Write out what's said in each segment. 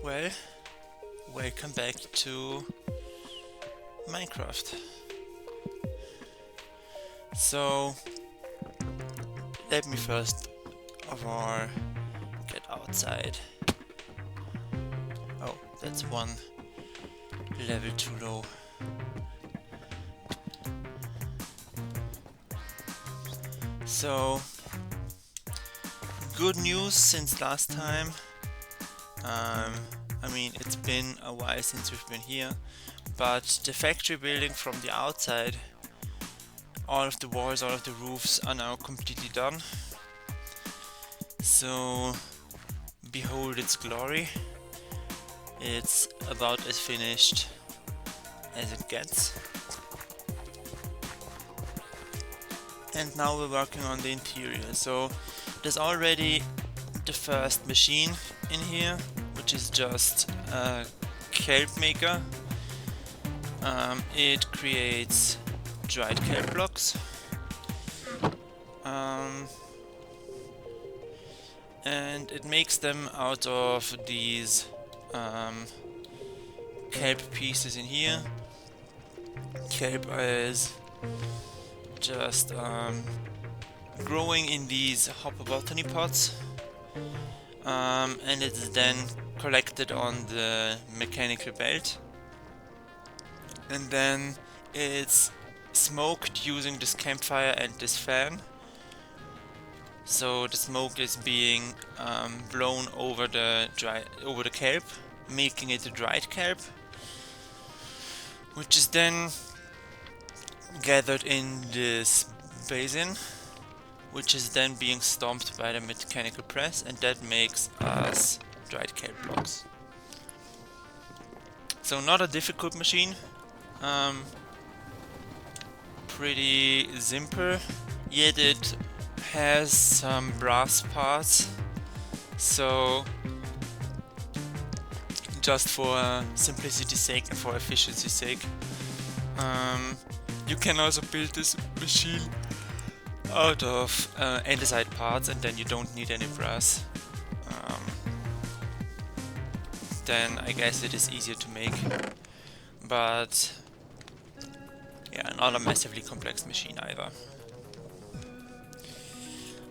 Well, welcome back to Minecraft. So, let me first of all get outside. Oh, that's one level too low. So, good news since last time. I mean, it's been a while since we've been here, but the factory building from the outside, all of the walls, all of the roofs are now completely done. So, behold its glory. It's about as finished as it gets. And now we're working on the interior. So there's already the first machine in here, which is just a kelp maker. It creates dried kelp blocks. And it makes them out of these kelp pieces in here. Kelp is just growing in these hopper botany pots, and it's then collected on the mechanical belt, and then it's smoked using this campfire and this fan. So the smoke is being blown over the kelp, making it a dried kelp, which is then gathered in this basin, which is then being stomped by the mechanical press, and that makes us dried kelp blocks. So not a difficult machine, pretty simple, yet it has some brass parts, so just for simplicity's sake and for efficiency's sake, you can also build this machine out of andesite parts, and then you don't need any brass. Then I guess it is easier to make, but yeah, not a massively complex machine either.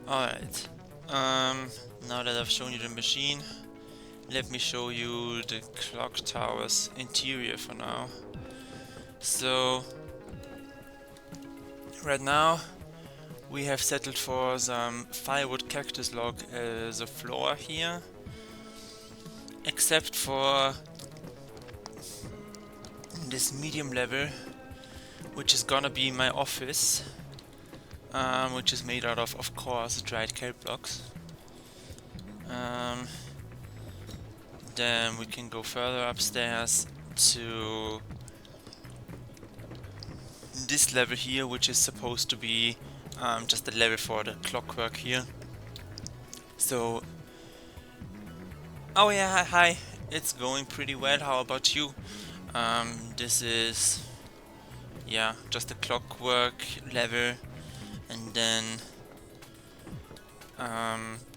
Alright, now that I've shown you the machine, let me show you the clock tower's interior for now. So, right now we have settled for some firewood cactus log as a floor here, except for this medium level, which is gonna be my office. Which is made out of course, dried kelp blocks. Then we can go further upstairs to this level here, which is supposed to be just a level for the clockwork here. So, oh yeah, hi, it's going pretty well. How about you? This is, yeah, just a clockwork level. And then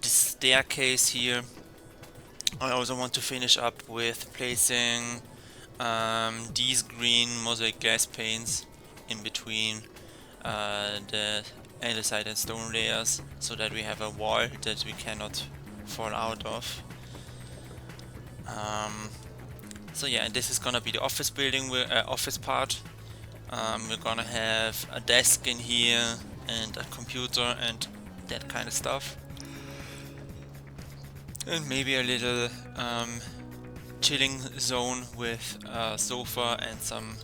this staircase here, I also want to finish up with placing these green mosaic glass panes in between the andesite and stone layers, so that we have a wall that we cannot fall out of. So yeah, this is gonna be the office building, office part. We're gonna have a desk in here, and a computer and that kind of stuff, and maybe a little chilling zone with a sofa and some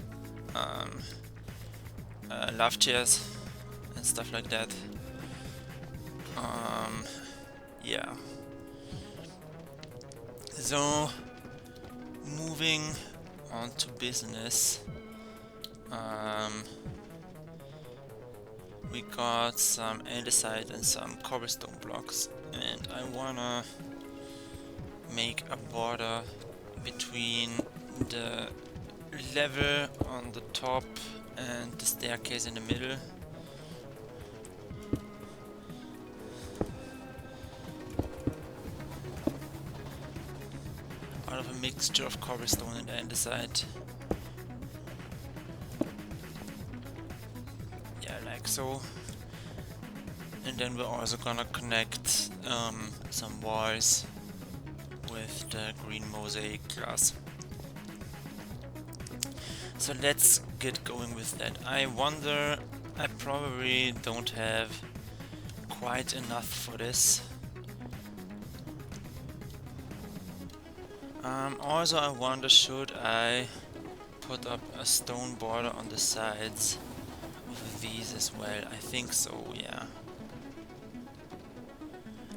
love chairs and stuff like that. Yeah. So, moving on to business. We got some andesite and some cobblestone blocks, and I wanna make a border between the level on the top and the staircase in the middle. of a mixture of cobblestone and andesite. Yeah, like so. And then we're also gonna connect some walls with the green mosaic glass. So let's get going with that. I wonder, I probably don't have quite enough for this. Also I wonder, should I put up a stone border on the sides of these as well? I think so, yeah.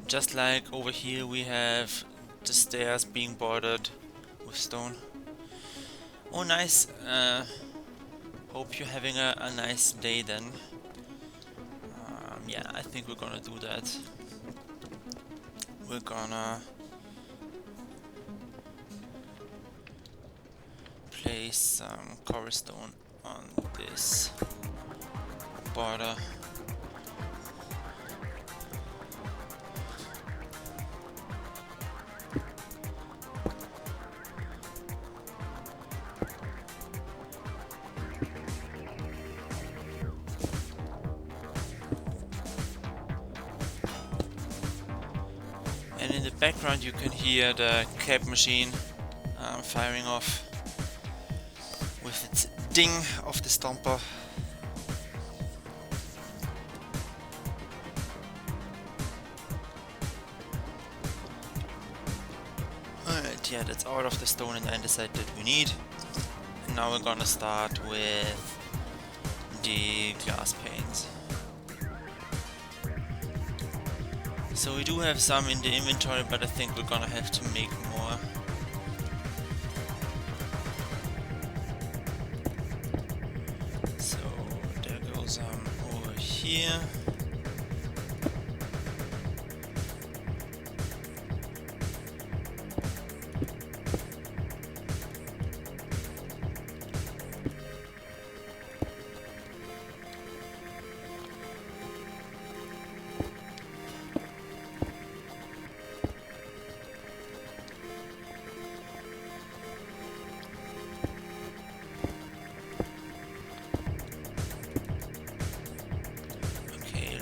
Just like over here we have the stairs being bordered with stone. Oh nice, hope you're having a nice day then. Yeah, I think we're gonna do that. We're gonna place some cobblestone on this border. And in the background you can hear the kelp machine firing off with its ding of the stomper. Alright, yeah, that's all of the stone and andesite that we need. And now we're gonna start with the glass panes. So we do have some in the inventory, but I think we're gonna have to make more. So there goes over here.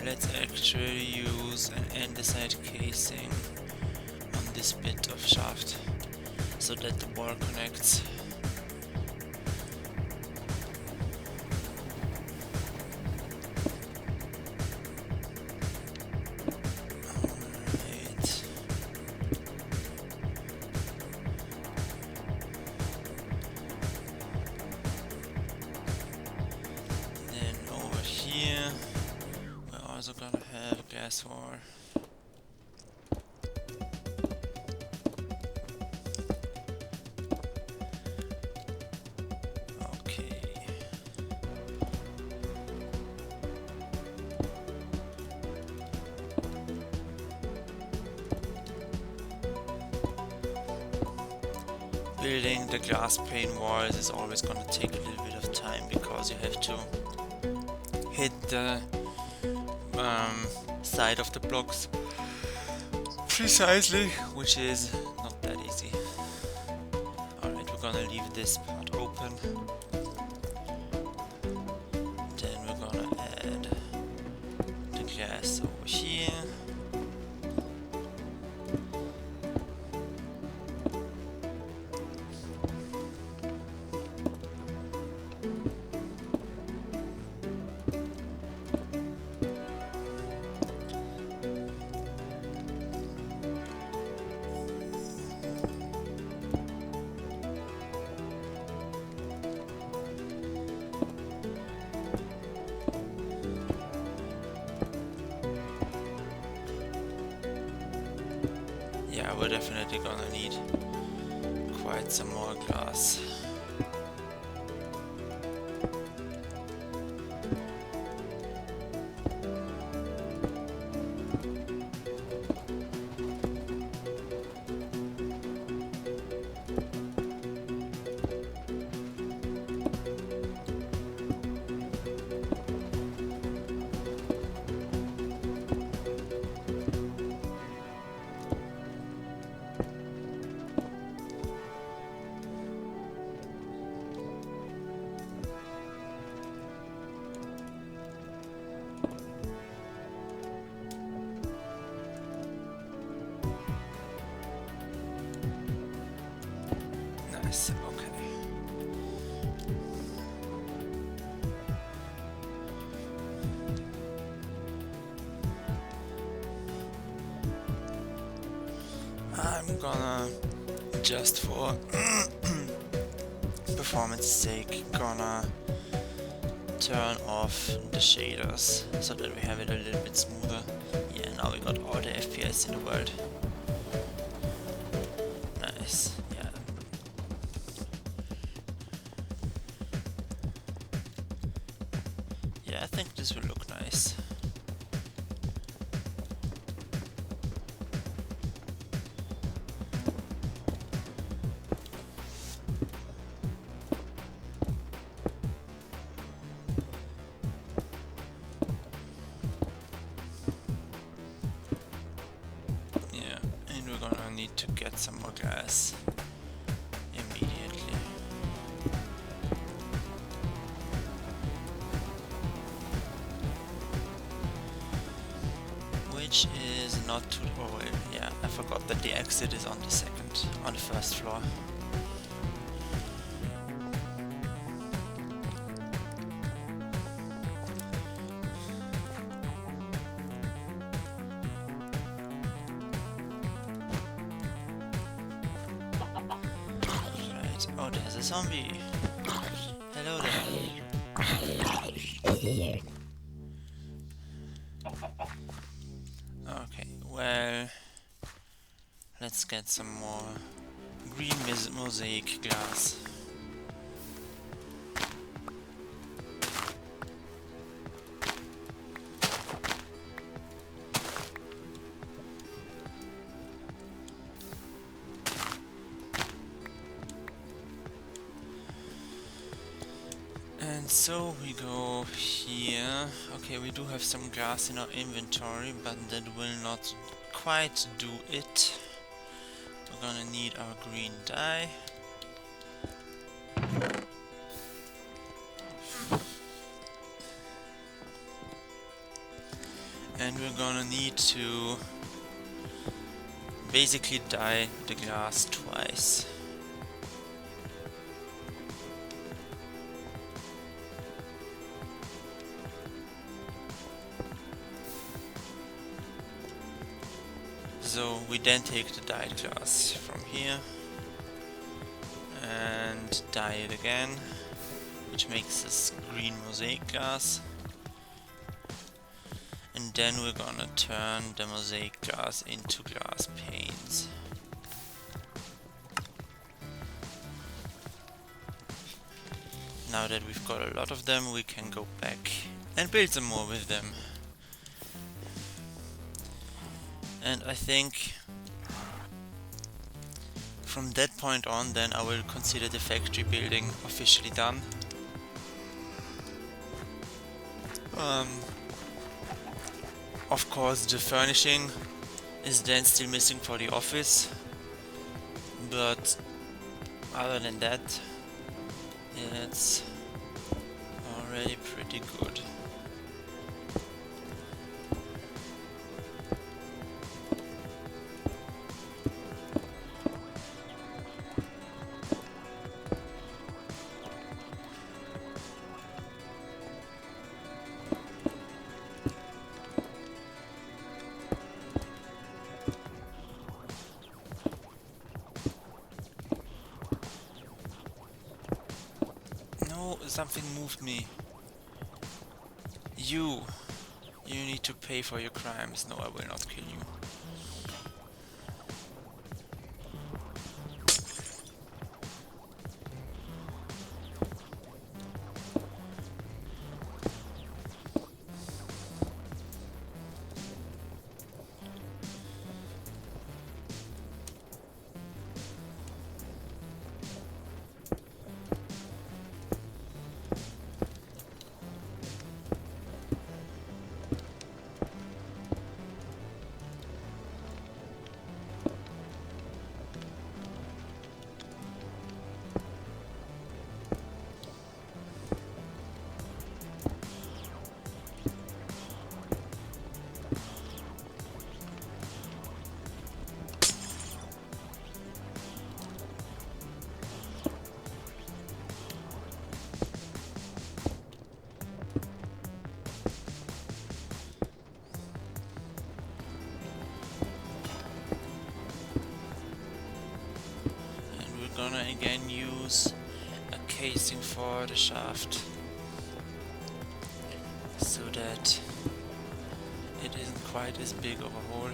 Let's actually use an andesite casing on this bit of shaft so that the wall connects. Alright. Then over here also gonna have a gas war. Okay. Building the glass pane walls is always gonna take a little bit of time because you have to hit the side of the blocks precisely, which is not that easy. Alright, we're gonna leave this part open. Then we're gonna add the glass over here. Yeah, we're definitely gonna need quite some more glass. Nice, okay. I'm gonna, just for performance sake, gonna turn off the shaders so that we have it a little bit smoother. Yeah, now we got all the FPS in the world. Nice, yeah. Yeah, I think this will look nice. Yeah, and we're gonna need to get some more glass immediately. Which is not too... oh yeah, I forgot that the exit is on the first floor. Right, oh there's a zombie. Hello there. Okay, well, let's get some more green mosaic glass. And so we go here. Okay, we do have some glass in our inventory, but that will not quite do it. We're gonna need our green dye. And we're gonna need to basically dye the glass twice. So we then take the dyed glass from here and dye it again, which makes us green mosaic glass. And then we're gonna turn the mosaic glass into glass panes. Now that we've got a lot of them, we can go back and build some more with them. And I think from that point on then I will consider the factory building officially done. Of course the furnishing is then still missing for the office, but other than that it's already pretty good. No, something moved me. You need to pay for your crimes. No, I will not kill you. we're gonna again use a casing for the shaft so that it isn't quite as big of a hole.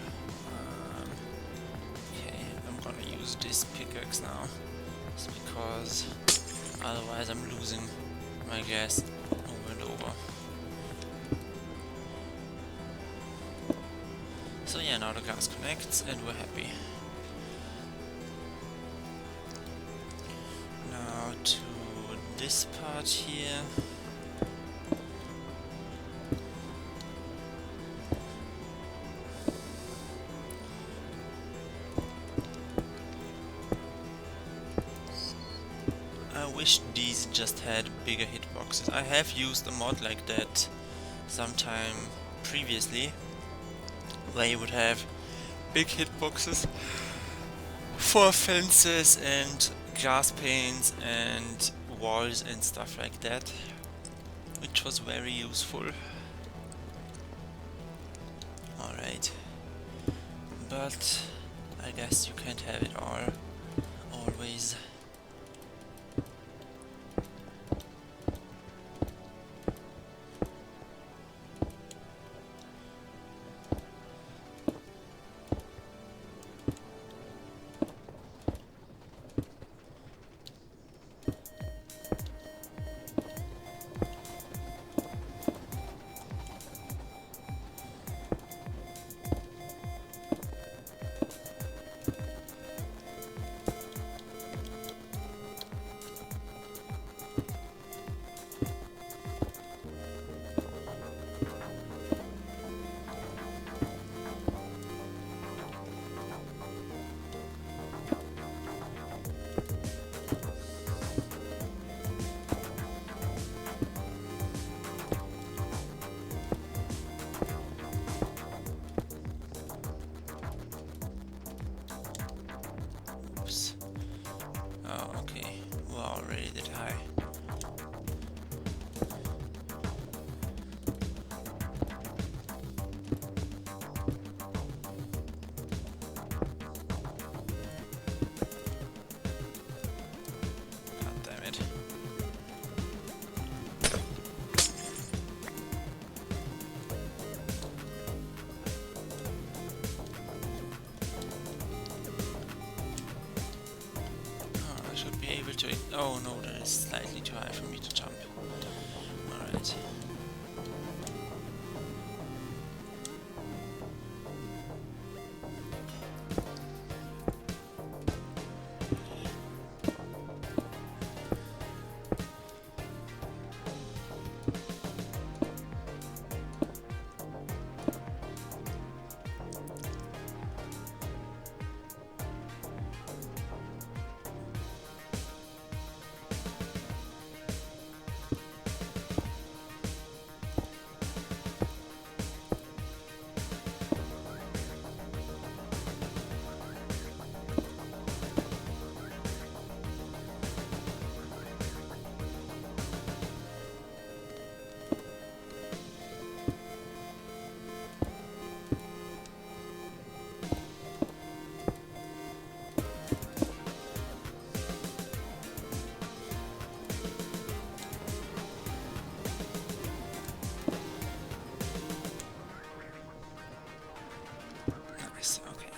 Okay, I'm gonna use this pickaxe now, just because otherwise I'm losing my gas over and over. So yeah, now the gas connects and we're happy. Now to this part here. I wish these just had bigger hitboxes. I have used a mod like that sometime previously, where you would have big hitboxes for fences and glass panes and walls and stuff like that, which was very useful. Alright, but I guess you can't have it all, always. Oh, okay. We're already that high. God damn it. I should be able to... Oh no, that is slightly too high for me to jump. Alright. Nice, okay.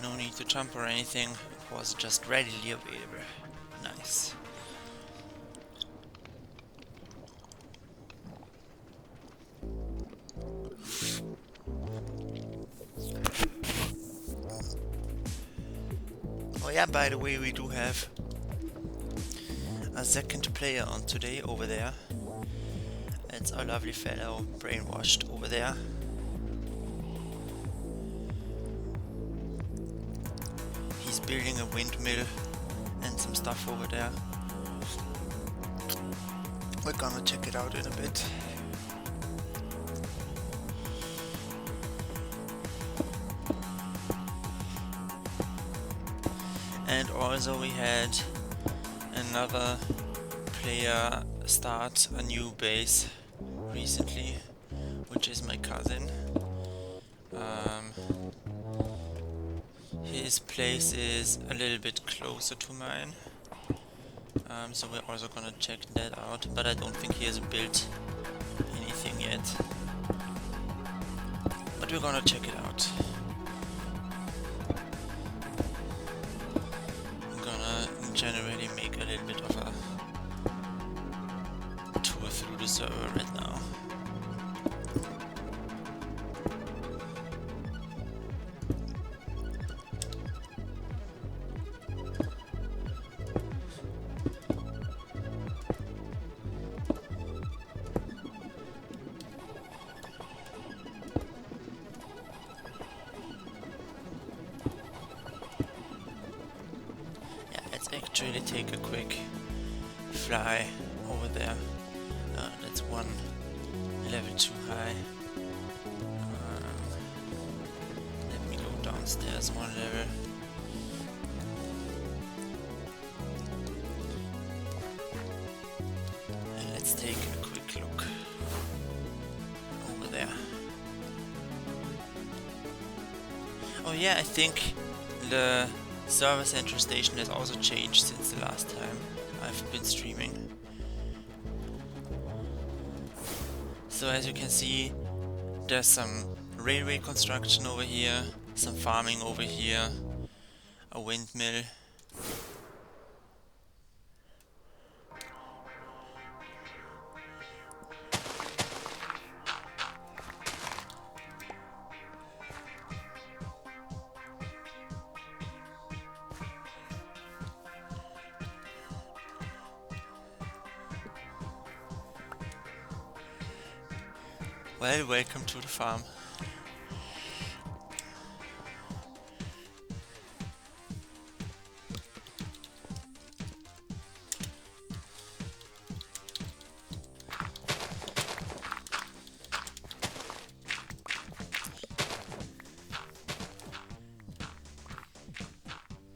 No need to jump or anything, it was just readily available. Nice. Oh yeah, by the way, we do have a second player on today over there. It's our lovely fellow Brainwashed over there. He's building a windmill and some stuff over there. We're gonna check it out in a bit. And also we had another player start a new base recently, which is my cousin. his place is a little bit closer to mine. So we're also gonna check that out, but I don't think he has built anything yet. But we're gonna check it out. I'm gonna generally make a little bit of a tour through the server right now. Let's actually take a quick fly over there. That's one level too high. Let me go downstairs one level. And let's take a quick look over there. Oh yeah, I think the server central station has also changed since the last time I've been streaming. So as you can see, there's some railway construction over here, some farming over here, a windmill. Well, welcome to the farm.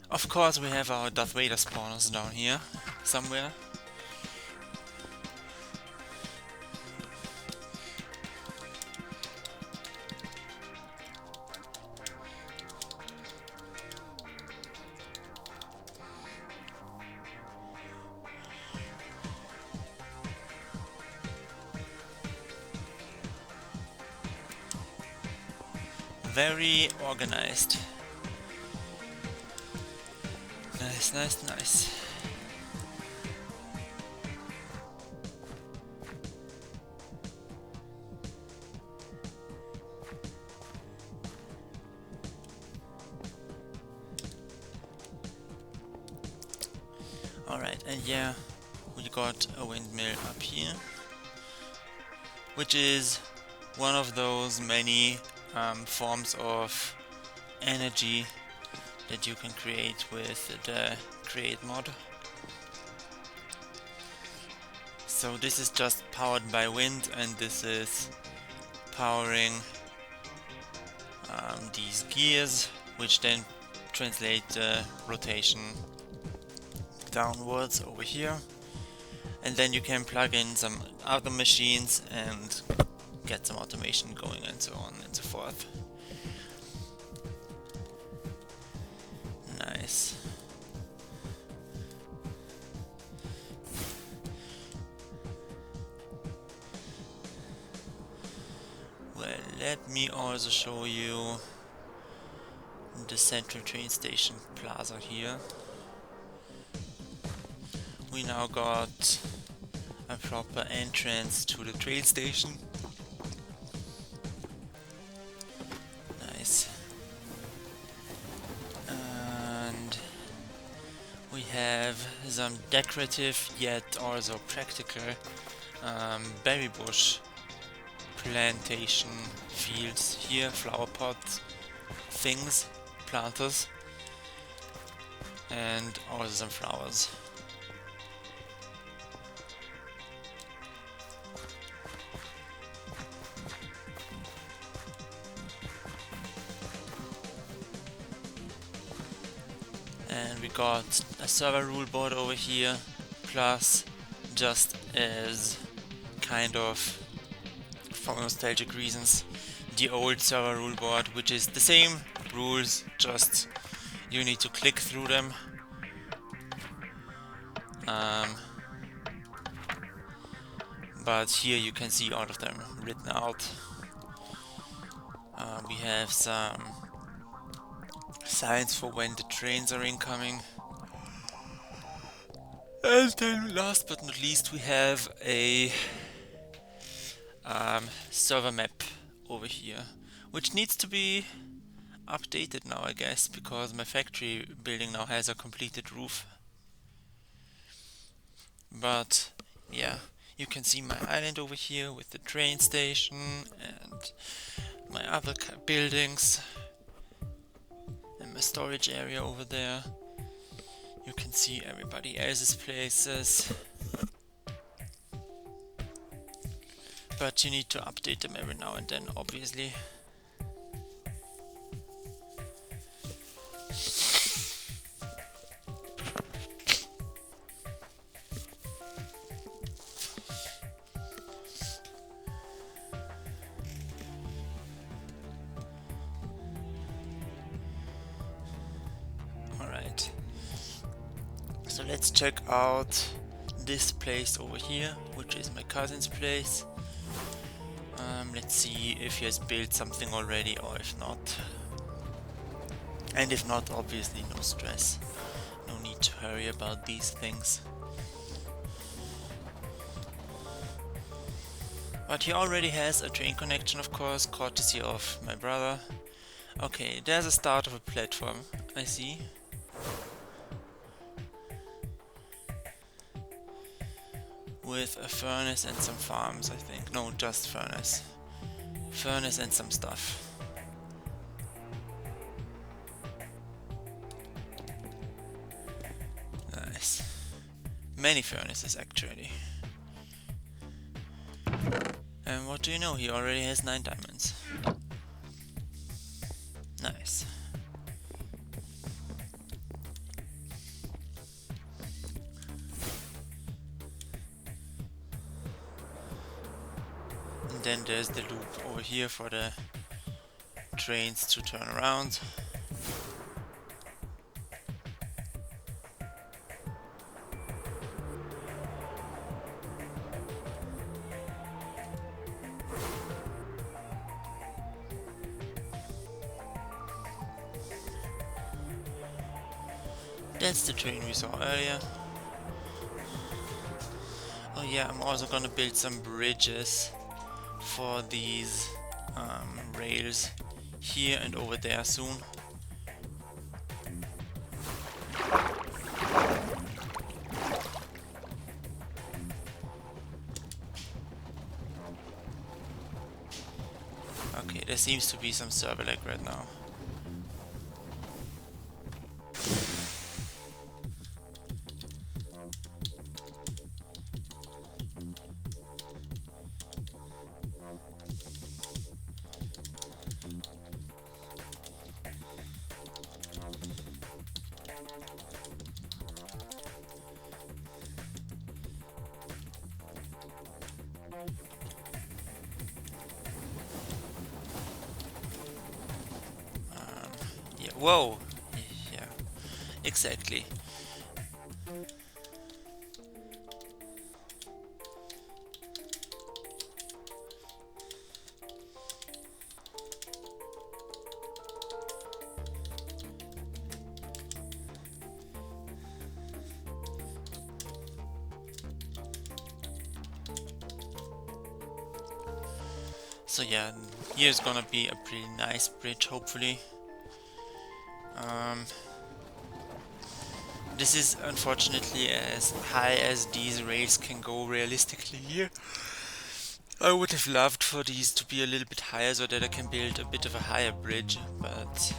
Of course we have our Darth Vader spawners down here, somewhere. Very organized. Nice, nice, nice. Alright, and yeah, we got a windmill up here, which is one of those many forms of energy that you can create with the create mod. So this is just powered by wind, and this is powering these gears, which then translate the rotation downwards over here, and then you can plug in some other machines and get some automation going and so on and so forth. Nice. Well, let me also show you the central train station plaza here. We now got a proper entrance to the train station. Nice. And we have some decorative yet also practical berry bush plantation fields here, flower pot things, planters, and also some flowers. And we got a server rule board over here, plus just as kind of for nostalgic reasons the old server rule board, which is the same rules just You need to click through them. But here you can see all of them written out. We have some signs for when the trains are incoming. And then last but not least we have a server map over here, which needs to be updated now, I guess, because my factory building now has a completed roof. But yeah, you can see my island over here with the train station and my other buildings and my storage area over there. You can see everybody else's places, but you need to update them every now and then, obviously. Alright, so let's check out this place over here, which is my cousin's place. Let's see if he has built something already or if not. And if not, obviously no stress. No need to hurry about these things. But he already has a train connection, of course, courtesy of my brother. Okay, there's a start of a platform, I see. With a furnace and some farms, I think. No, just furnace. Furnace and some stuff. Nice. Many furnaces, actually. And what do you know? He already has 9 diamonds. Nice. And then there's the loop over here for the trains to turn around. That's the train we saw earlier. Oh yeah, I'm also gonna build some bridges for these rails here and over there soon. Okay, there seems to be some server lag right now. Yeah, whoa! Yeah, exactly. So yeah, here's gonna be a pretty nice bridge, hopefully. This is unfortunately as high as these rails can go realistically here. I would have loved for these to be a little bit higher so that I can build a bit of a higher bridge, but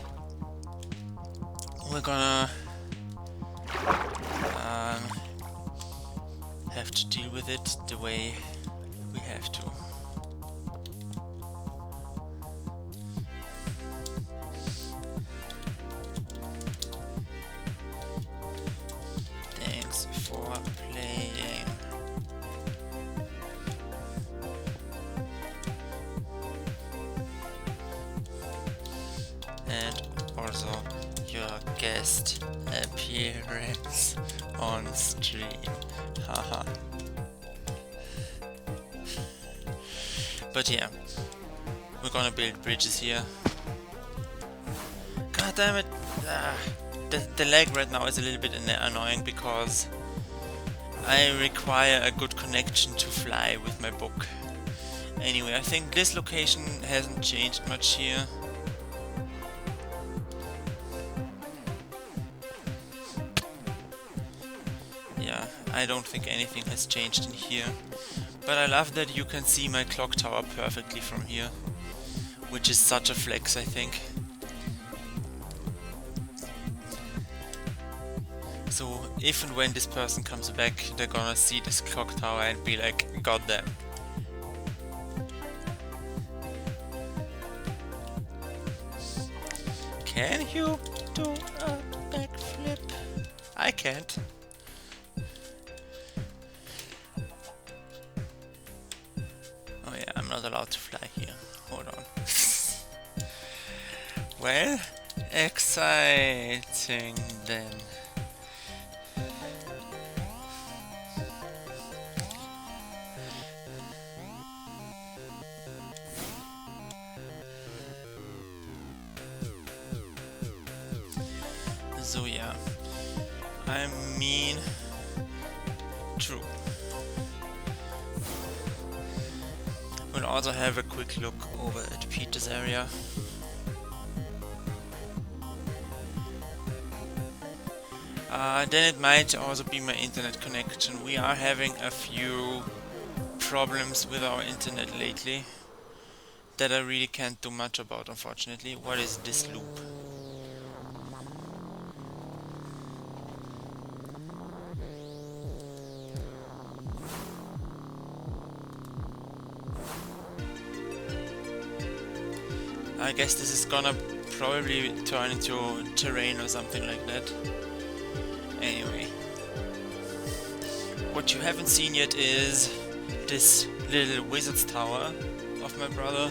we're gonna have to deal with it the way we have to. Thanks for playing. And also your guest. guest appearance on stream. Haha. But yeah, we're gonna build bridges here. God damn it! The lag right now is a little bit annoying because I require a good connection to fly with my book. Anyway, I think this location hasn't changed much here. Yeah, I don't think anything has changed in here. But I love that you can see my clock tower perfectly from here, which is such a flex, I think. So if and when this person comes back, they're gonna see this clock tower and be like, goddamn. Can you do a backflip? I can't. Oh yeah, I'm not allowed to fly here. Hold on. Well, exciting then. So yeah, I mean, true. We'll also have a quick look over at Peter's area. Then it might also be my internet connection. We are having a few problems with our internet lately that I really can't do much about, unfortunately. What is this loop? I guess this is gonna probably turn into terrain or something like that. Anyway, what you haven't seen yet is this little wizard's tower of my brother,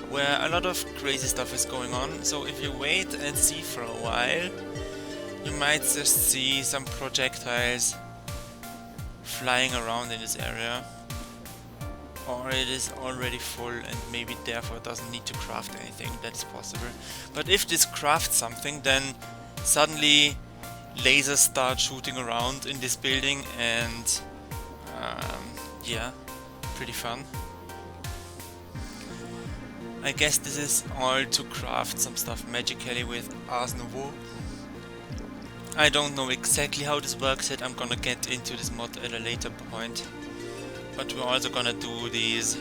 where a lot of crazy stuff is going on. So if you wait and see for a while, you might just see some projectiles flying around in this area. Or it is already full and maybe therefore doesn't need to craft anything. That's possible. But if this crafts something, then suddenly lasers start shooting around in this building, and yeah, pretty fun. I guess this is all to craft some stuff magically with Ars Nouveau. I don't know exactly how this works yet. I'm gonna get into this mod at a later point. But we're also gonna do these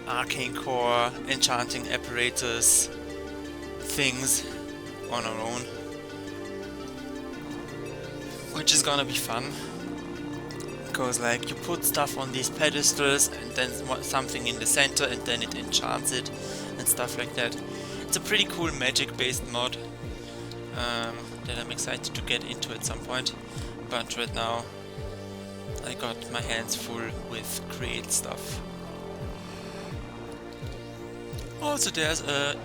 arcane core, enchanting apparatus things on our own, which is gonna be fun. Because like you put stuff on these pedestals and then something in the center and then it enchants it and stuff like that. It's a pretty cool magic based mod that I'm excited to get into at some point. But right now I got my hands full with create stuff. Also there's a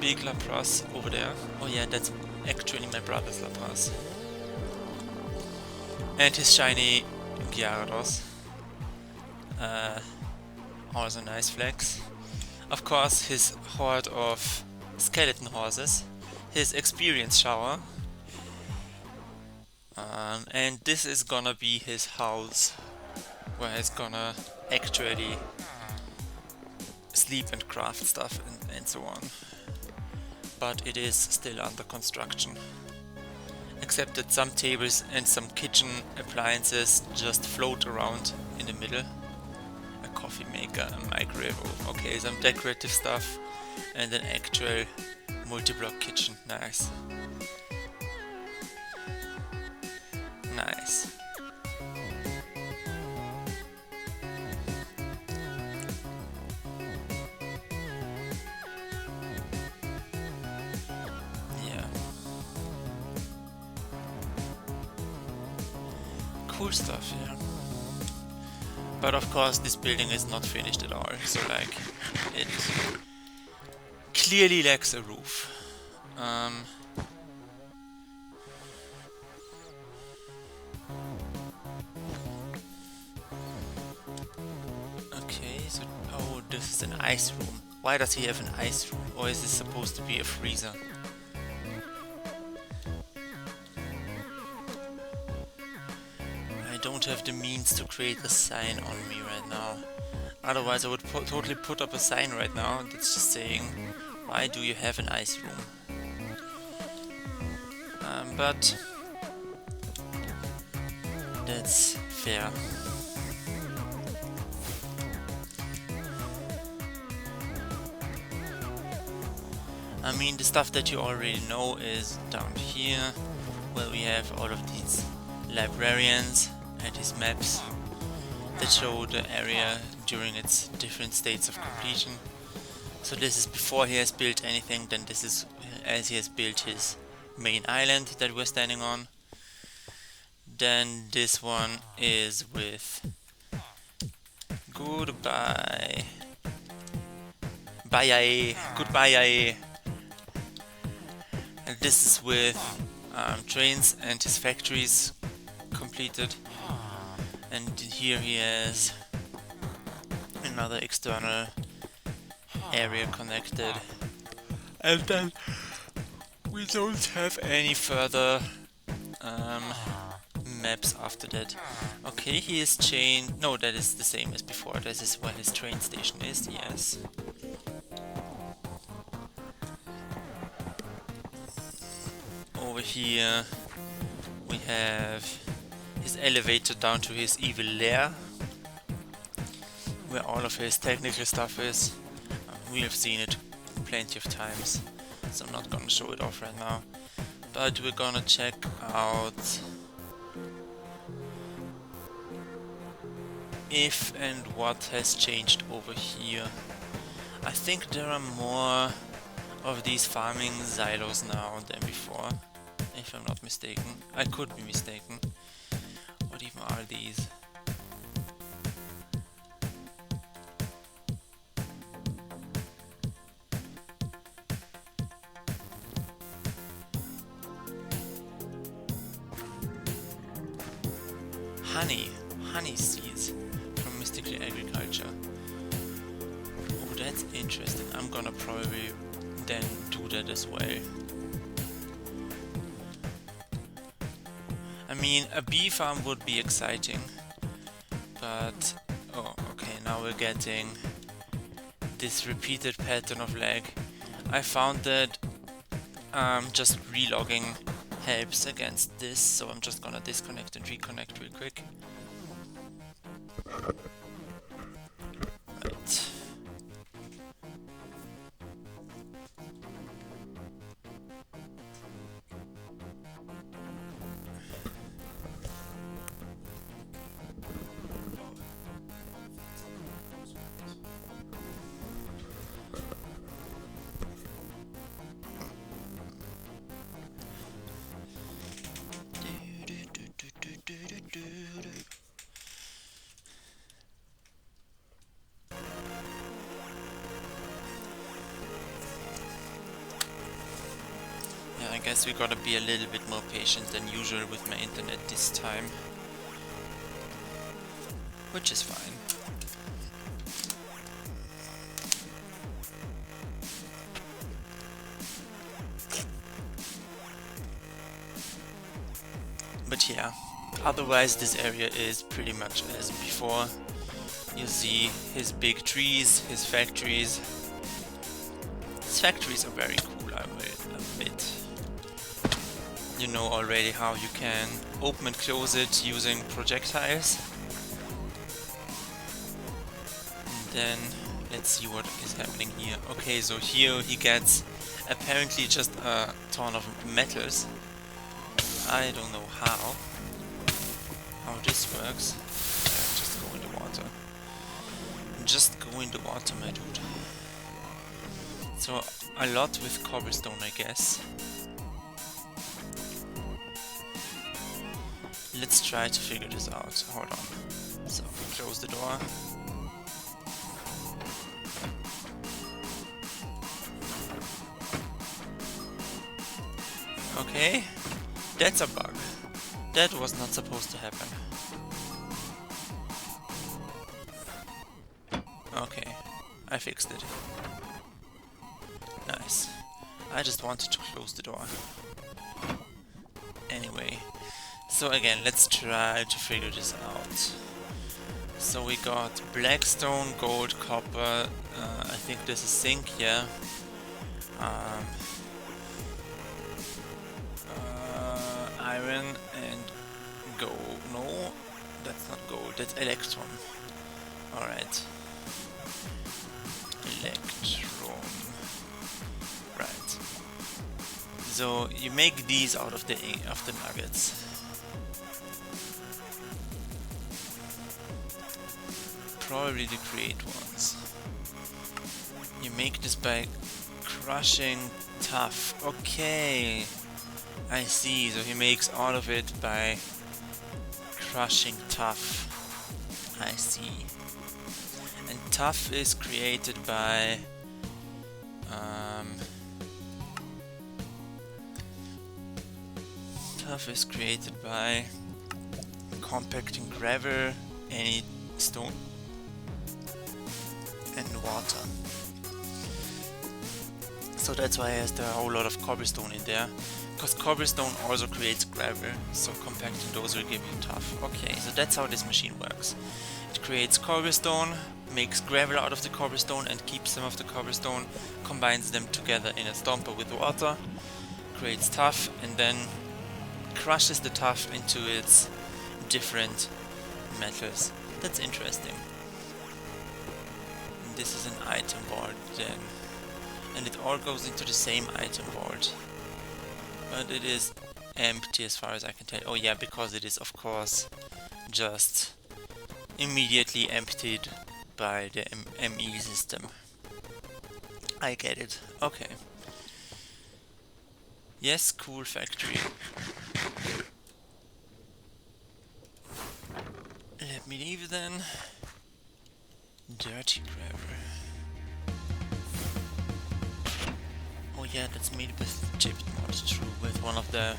big Lapras over there. Oh yeah, that's actually my brother's Lapras. And his shiny Gyarados. Also nice flex. Of course his horde of skeleton horses. His experience shower. And this is gonna be his house, where he's gonna actually sleep and craft stuff and so on. But it is still under construction. Except that some tables and some kitchen appliances just float around in the middle. A coffee maker, a microwave, okay, some decorative stuff, and an actual multi-block kitchen. Nice. Nice. Yeah. Cool stuff, yeah. But of course this building is not finished at all, so like it clearly lacks a roof. Okay, so oh, this is an ice room. Why does he have an ice room? Or is this supposed to be a freezer? I don't have the means to create a sign on me right now. Otherwise I would totally put up a sign right now that's just saying, why do you have an ice room? But that's fair. I mean, the stuff that you already know is down here, where we have all of these librarians and his maps that show the area during its different states of completion. So this is before he has built anything, then this is as he has built his main island that we're standing on. Then this one is with goodbye. Bye. Goodbye. And this is with trains and his factories completed. And here he has another external area connected. And then we don't have any further maps after that. Okay, he is chained. No, that is the same as before. This is where his train station is, yes. Over here we have his elevator down to his evil lair, where all of his technical stuff is. We have seen it plenty of times, so I'm not gonna show it off right now. But we're gonna check out if and what has changed over here. I think there are more of these farming silos now than before, if I'm not mistaken. I could be mistaken. What even are these? Honey seeds from mystical agriculture. Oh, that's interesting. I'm gonna probably then do that as well. I mean, a bee farm would be exciting, but oh, okay, now we're getting this repeated pattern of lag. I found that just relogging helps against this, so I'm just gonna disconnect and reconnect real quick. Right. I guess we gotta be a little bit more patient than usual with my internet this time, which is fine. But yeah, otherwise this area is pretty much as before. You see his big trees, his factories. His factories are very cool, I will admit. You know already how you can open and close it using projectiles. And then let's see what is happening here. Okay, so here he gets apparently just a ton of metals. I don't know how this works. Just go in the water. Just go in the water, my dude. So a lot with cobblestone, I guess. Let's try to figure this out. Hold on. So close the door. Okay, that's a bug. That was not supposed to happen. Okay, I fixed it. Nice. I just wanted to close the door. Anyway, so again, let's try to figure this out. So we got black stone, gold, copper, I think this is zinc, yeah. Iron and gold. No, that's not gold, that's electron. Alright. Electron. Right. So you make these out of the nuggets. Probably the create ones. You make this by crushing tough. Okay, I see. So he makes all of it by crushing tough. I see. And tough is created by compacting gravel, any stone and water. So that's why there's a whole lot of cobblestone in there, because cobblestone also creates gravel, so compacting those will give you tough. Okay, so that's how this machine works. It creates cobblestone, makes gravel out of the cobblestone and keeps some of the cobblestone, combines them together in a stomper with water, creates tuff, and then crushes the tuff into its different metals. That's interesting. And this is an item board then. And it all goes into the same item board. But it is empty as far as I can tell. Oh yeah, because it is of course just immediately emptied by the ME system. I get it. Okay. Yes, cool factory. Let me leave then. Dirty gravel. Oh yeah, that's made with chipped mod, true, with one of the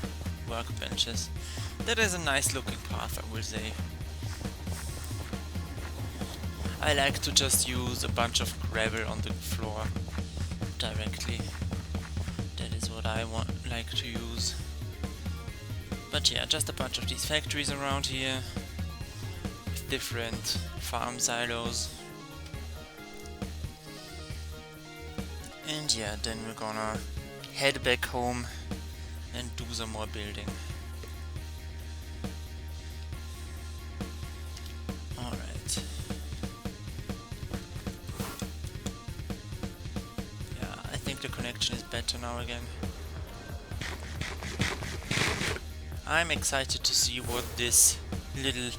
workbenches. That is a nice looking path, I will say. I like to just use a bunch of gravel on the floor directly. That is what I like to use. But yeah, just a bunch of these factories around here with different farm silos. And yeah, then we're gonna head back home and do some more building. Alright. Yeah, I think the connection is better now again. I'm excited to see what this little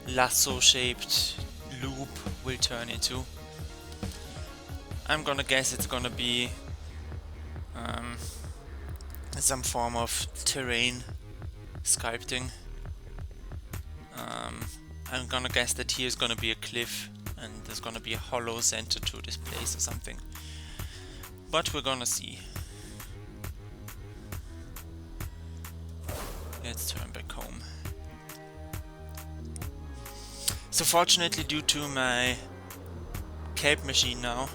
lasso shaped loop will turn into. I'm gonna guess it's gonna be some form of terrain sculpting. I'm gonna guess that here's gonna be a cliff and there's gonna be a hollow center to this place or something. But we're gonna see. Let's turn back home. So fortunately, due to my kelp machine now,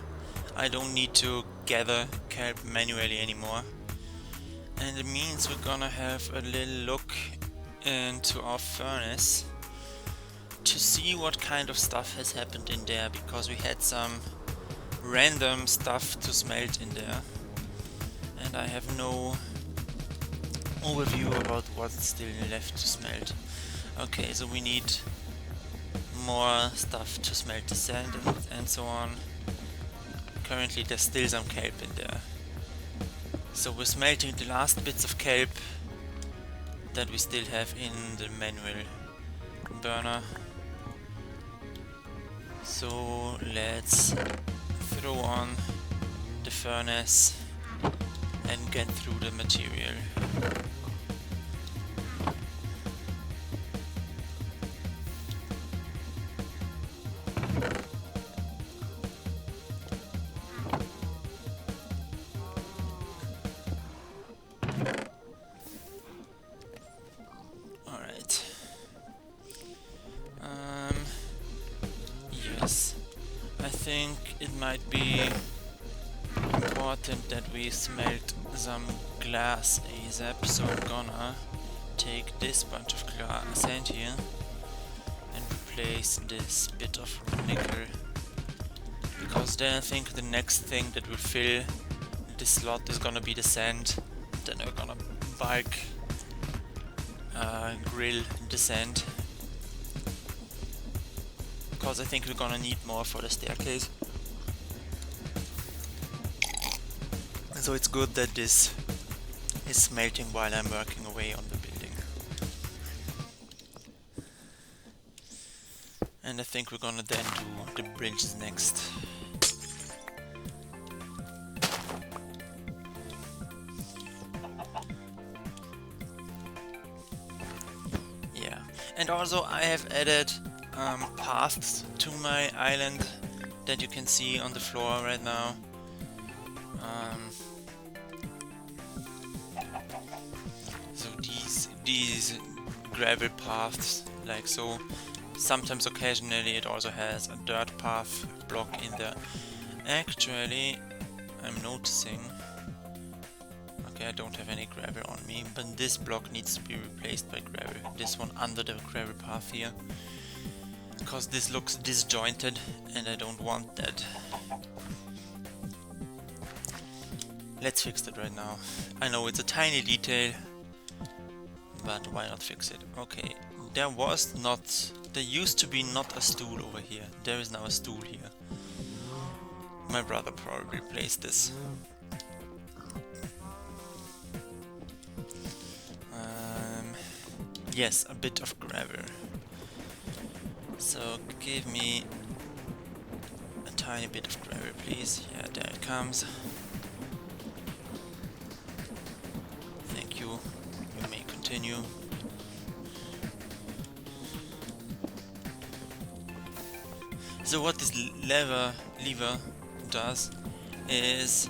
I don't need to gather kelp manually anymore. And it means we're gonna have a little look into our furnace to see what kind of stuff has happened in there, because we had some random stuff to smelt in there and I have no overview about what's still left to smelt. Okay, so we need more stuff to smelt the sand and so on. Currently there's still some kelp in there. So we're smelting the last bits of kelp that we still have in the manual burner. So let's throw on the furnace and get through the material. think it might be important that we smelt some glass ASAP, so I'm gonna take this bunch of sand here and replace this bit of nickel, because then I think the next thing that will fill this slot is gonna be the sand. Then we're gonna bulk grill the sand, because I think we're gonna need more for the staircase. So it's good that this is smelting while I'm working away on the building. And I think we're gonna then do the bridges next. Yeah, and also I have added paths to my island that you can see on the floor right now. So these gravel paths, like so. Sometimes occasionally it also has a dirt path block in there. Actually, I'm noticing, okay, I don't have any gravel on me, but this block needs to be replaced by gravel. This one under the gravel path here, because this looks disjointed and I don't want that. Let's fix that right now. I know it's a tiny detail, but why not fix it? Okay, there used to be not a stool over here. There is now a stool here. My brother probably placed this. Yes, a bit of gravel. So give me a tiny bit of gravel, please. Yeah, there it comes. Thank you. You may continue. So what this lever does is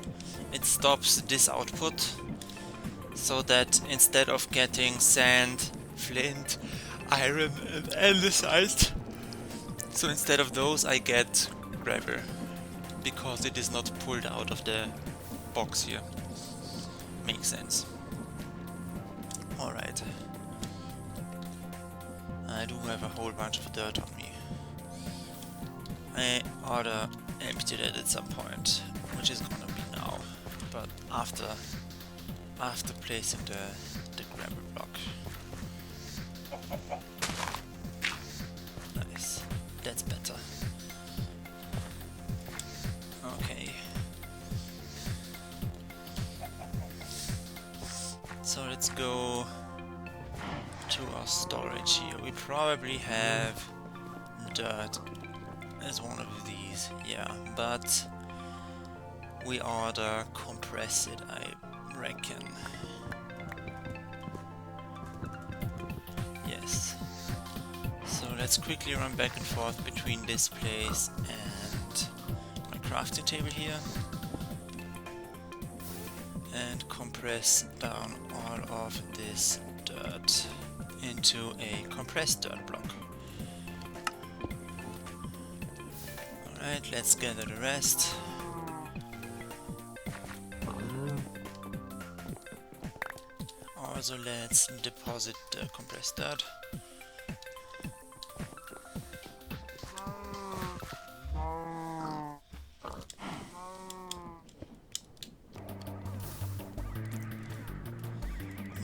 it stops this output, so that instead of getting sand, flint, iron and andesite, so instead of those I get gravel, because it is not pulled out of the box here. Makes sense. Alright. I do have a whole bunch of dirt on me. I ought to empty that at some point, which is gonna be now, but after placing the gravel block. Nice, that's better. Okay. So let's go to our storage here. We probably have dirt as one of these, yeah, but we ought to compress it, I reckon. Yes. So let's quickly run back and forth between this place and my crafting table here and compress down all of this dirt into a compressed dirt block. Alright, let's gather the rest. Also, let's deposit the compressed dirt.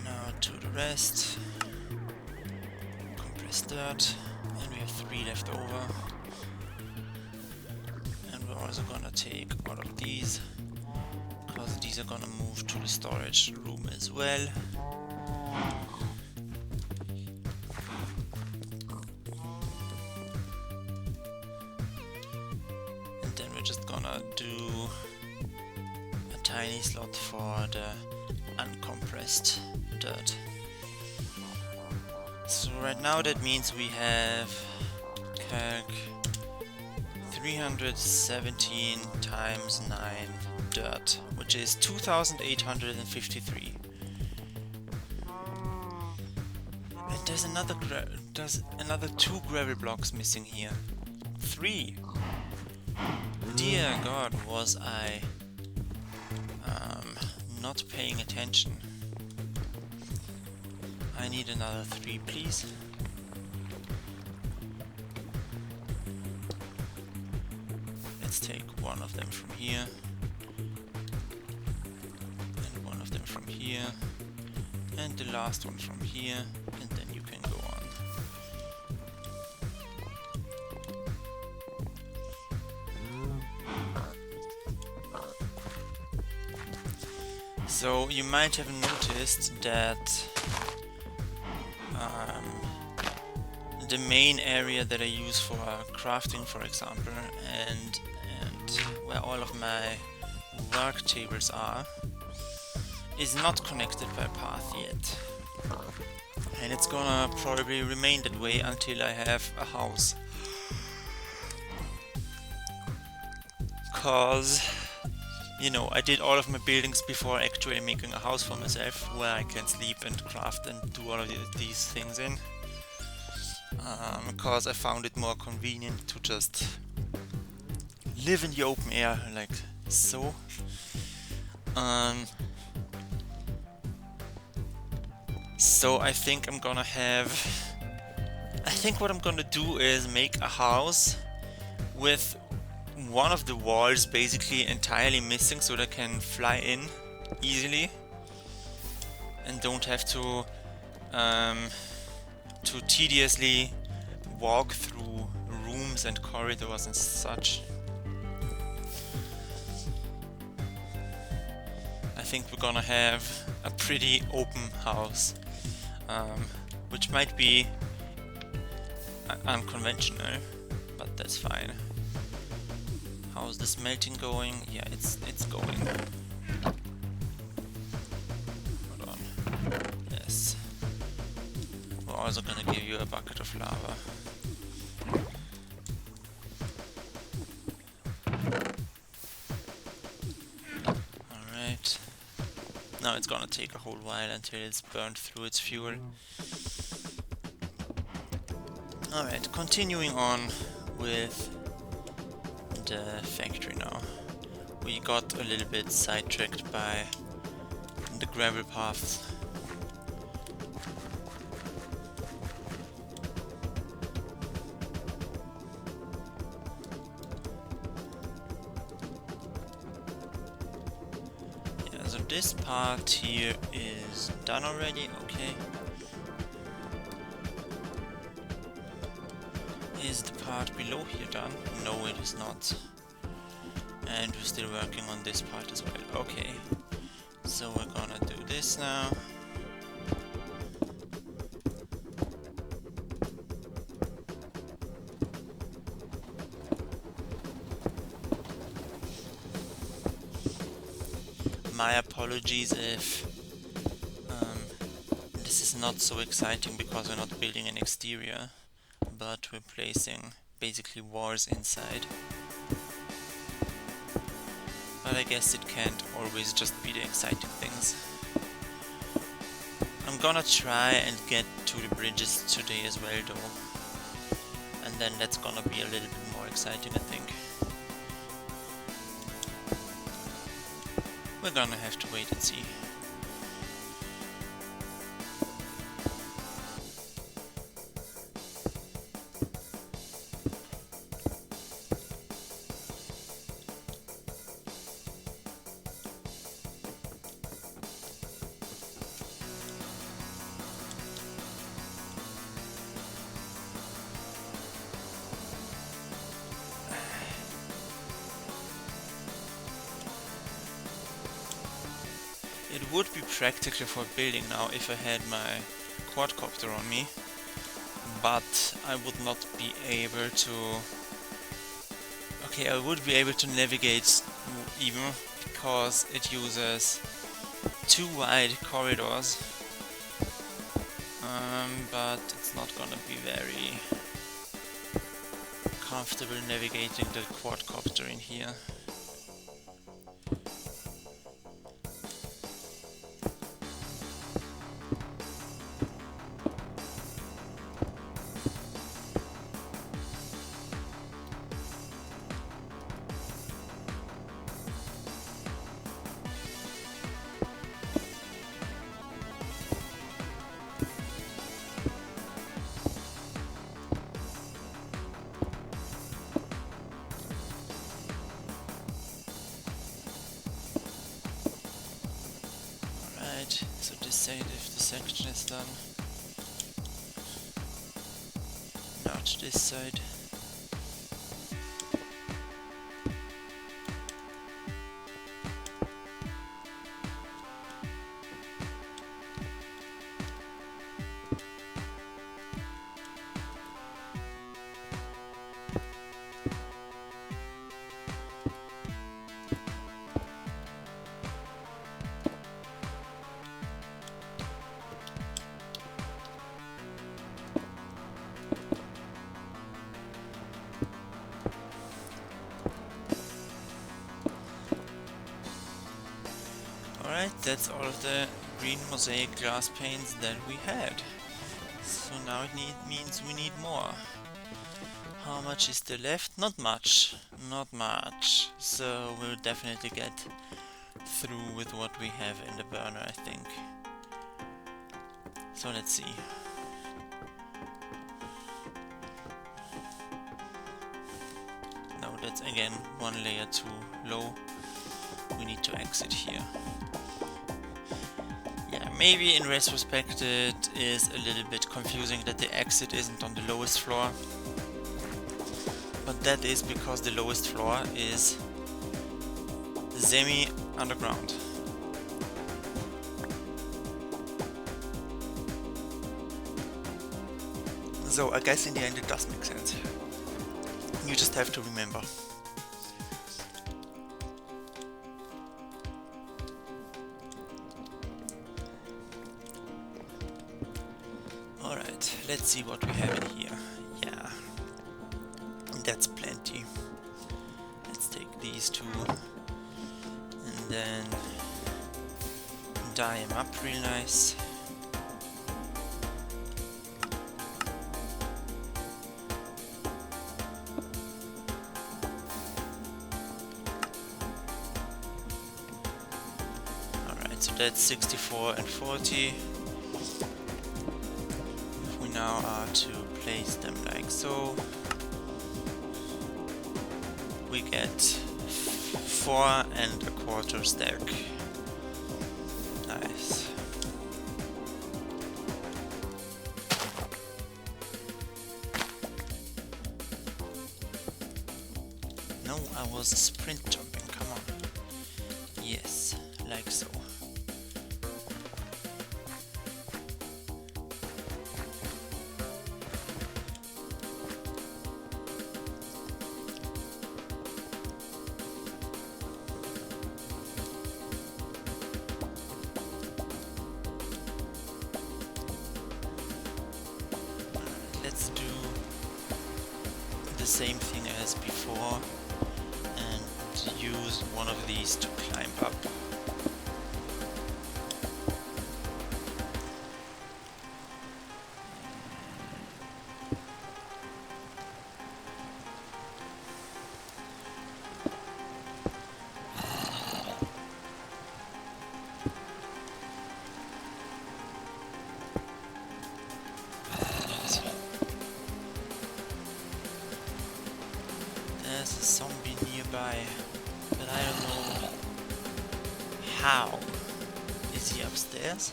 Now to the rest. Compressed dirt. And we have 3 left over. We're also gonna take all of these, because these are gonna move to the storage room as well. And then we're just gonna do a tiny slot for the uncompressed dirt. So right now that means we have calc 317 times 9 dirt, which is 2853. And there's another 2 gravel blocks missing here. 3. Dear God, was I not paying attention. I need another 3, please. Let's take one of them from here. And one of them from here. And the last one from here. And then you can go on. So you might have noticed that the main area that I use for crafting, for example, and where all of my work tables are, is not connected by path yet. And it's gonna probably remain that way until I have a house. Cause, you know, I did all of my buildings before actually making a house for myself where I can sleep and craft and do all of these things in. Because I found it more convenient to just live in the open air like so. So I think I'm gonna have... I think what I'm gonna do is make a house with one of the walls basically entirely missing so that I can fly in easily and don't have to tediously walk through rooms and corridors and such. I think we're gonna have a pretty open house, which might be unconventional, but that's fine. How's the smelting going? Yeah, it's going. Hold on. Yes. We're also gonna give you a bucket of lava. Alright. Now it's gonna take a whole while until it's burned through its fuel. Alright, continuing on with the factory now. We got a little bit sidetracked by the gravel paths. Yeah, so this part here is done already, okay. Is the part below here done? No, it is not. And we're still working on this part as well. Okay. So we're gonna do this now. My apologies if this is not so exciting because we're not building an exterior, but we're placing basically walls inside. But I guess it can't always just be the exciting things. I'm gonna try and get to the bridges today as well though. And then that's gonna be a little bit more exciting, I think. We're gonna have to wait and see. It would be practical for building now if I had my quadcopter on me, but I would not be able to... Okay, I would be able to navigate even because it uses 2 wide corridors, but it's not gonna be very comfortable navigating the quadcopter in here. section is done. Now to this side. Alright, that's all of the green mosaic glass panes that we had. So now it means we need more. How much is there left? Not much. Not much. So we'll definitely get through with what we have in the burner, I think. So let's see. No, that's again one layer too low. We need to exit here. Yeah, maybe in retrospect it is a little bit confusing that the exit isn't on the lowest floor. But that is because the lowest floor is semi-underground. So I guess in the end it does make sense. You just have to remember. Alright, let's see what we have in here. Yeah, that's plenty. Let's take these two and then dye them up real nice. Alright, so that's 64 and 40. We now are to place them like so. We get 4 1/4 stack. Nice. No, I was sprint jumping, come on. Yes, like so. Let's do the same thing as before and use one of these to climb up. There's a zombie nearby, but I don't know how. Is he upstairs?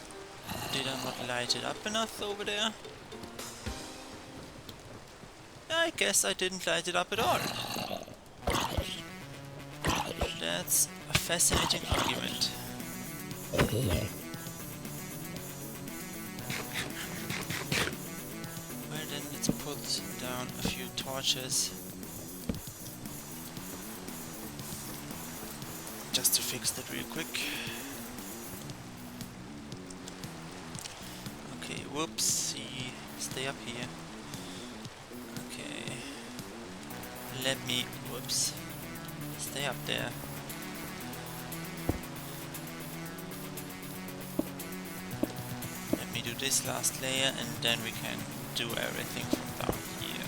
Did I not light it up enough over there? I guess I didn't light it up at all. That's a fascinating argument. Well then, let's put down a few torches. Just to fix that real quick. Okay, whoopsie. Stay up here. Okay. Let me... whoops. Stay up there. Let me do this last layer and then we can do everything from down here.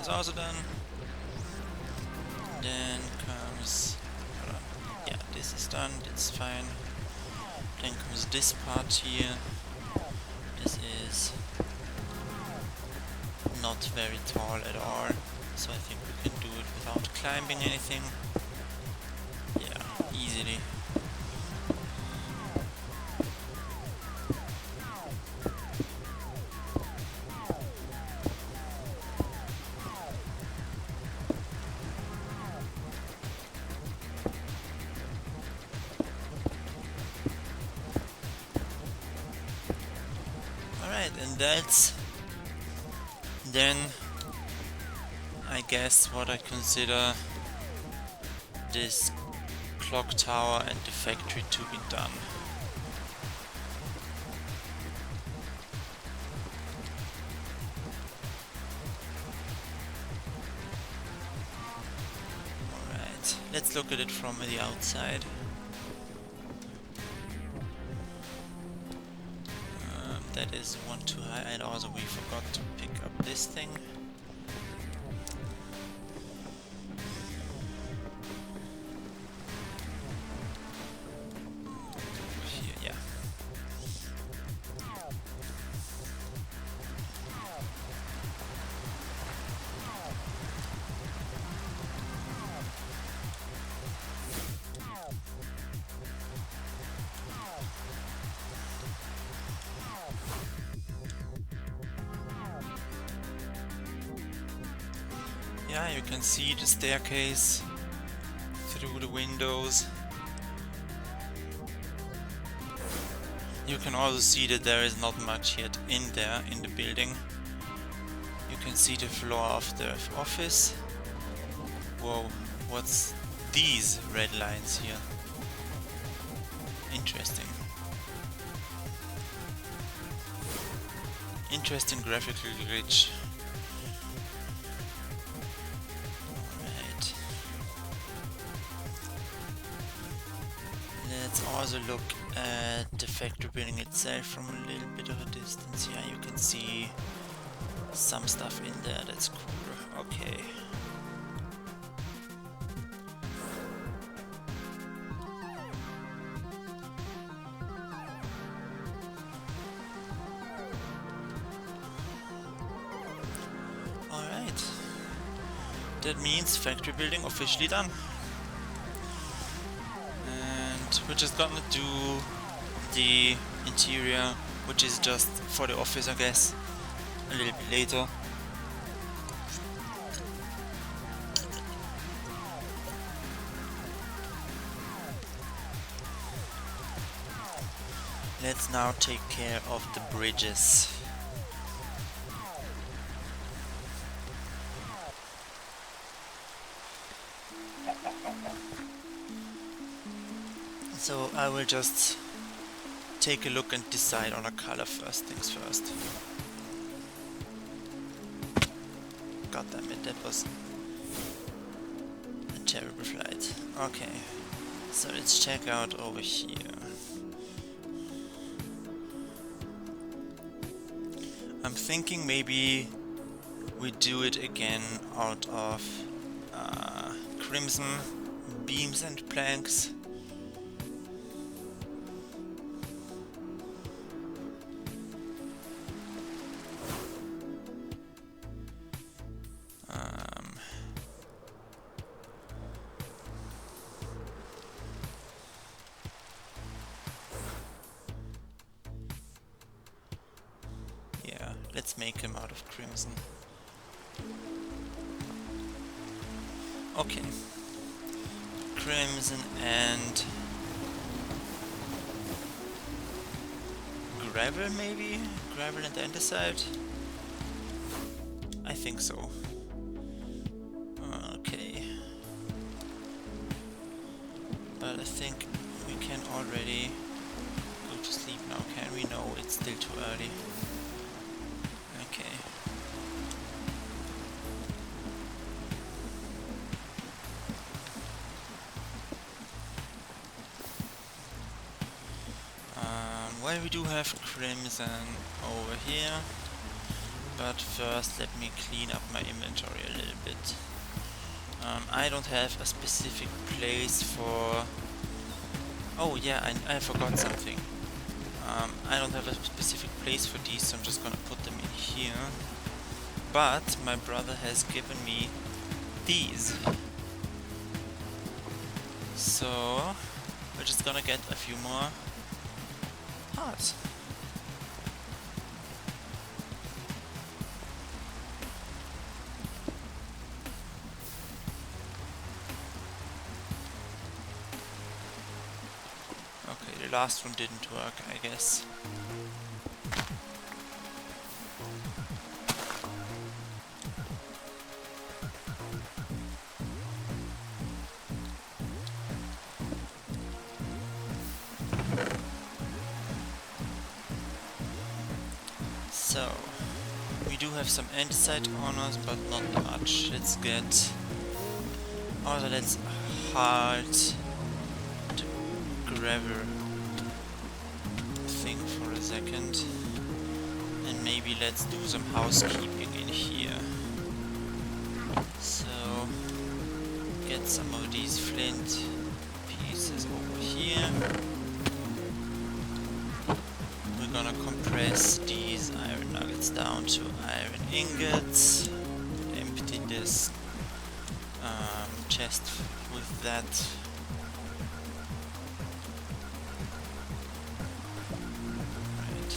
is also done. Then comes, yeah, this is done, that's fine. Then comes this part here. This is not very tall at all, so I think we can do it without climbing anything. Yeah, easily. Alright, and that's then, I guess, what I consider this clock tower and the factory to be done. Alright, let's look at it from the outside. That is one too high, and also we forgot to pick up this thing. Here, yeah. Yeah, you can see the staircase through the windows. You can also see that there is not much yet in there in the building. You can see the floor of the office. Whoa, what's these red lines here? Interesting. Interesting graphical glitch. Alright. Let's also look at the factory building itself from a little bit of a distance. Yeah, you can see some stuff in there, that's cool. Okay. Alright. That means factory building officially done. And we're just gonna do the interior, which is just for the office, I guess, a little bit later. Let's now take care of the bridges. So I will just take a look and decide on a color first things first. God damn it, that was a terrible flight. Okay, so let's check out over here. I'm thinking maybe we do it again out of crimson beams and planks. Yeah, let's make him out of crimson. Okay. Crimson and gravel, maybe? Gravel and andesite? I think so. Okay. But I think we can already go to sleep now, can we? No, it's still too early. Okay. Well, we do have crimson over here. But first let me clean up my inventory a little bit. I don't have a specific place for... Oh yeah, I forgot something. I don't have a specific place for these, so I'm just gonna put them in here. But my brother has given me these. So we're just gonna get a few more hearts. Okay, the last one didn't work, I guess. So, we do have some andesite on us, but not much. Let's get... Oh, that's hard to gravel thing for a second. And maybe let's do some housekeeping in here. So, get some of these flint pieces over here. We're gonna compress these iron nuggets down to iron ingots. Empty this chest with that. Right.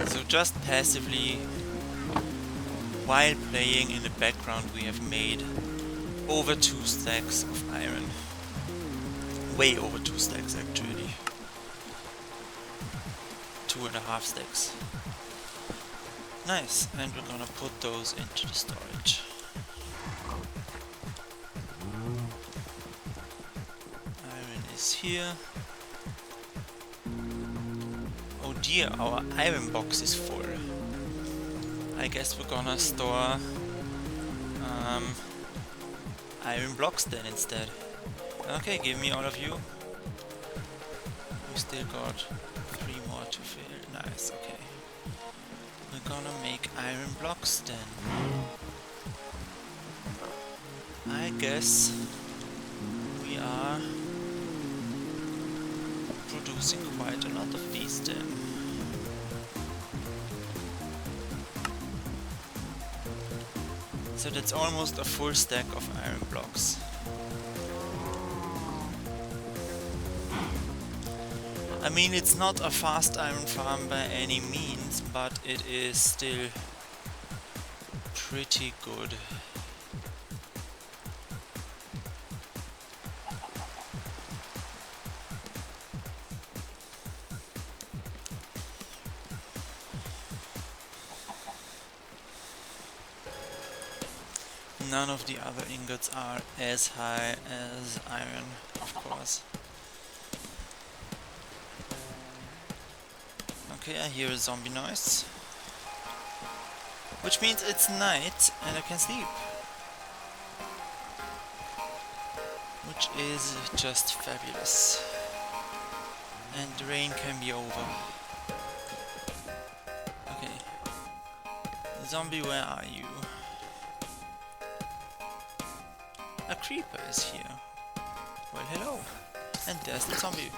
So just passively, while playing in the background, we have made over 2 stacks of iron. Way over 2 stacks actually. 2.5 stacks. Nice, and we're gonna put those into the storage. Iron is here. Oh dear, our iron box is full. I guess we're gonna store iron blocks then instead. Okay, give me all of you. We still got 3 more to fill. Nice, okay. We're gonna make iron blocks then. I guess we are producing quite a lot of these then. So that's almost a full stack of iron blocks. I mean, it's not a fast iron farm by any means, but it is still pretty good. None of the other ingots are as high as iron, of course. Okay, I hear a zombie noise. Which means it's night and I can sleep. Which is just fabulous. And the rain can be over. Okay. Zombie, where are you? A creeper is here. Well, hello. And there's the zombie.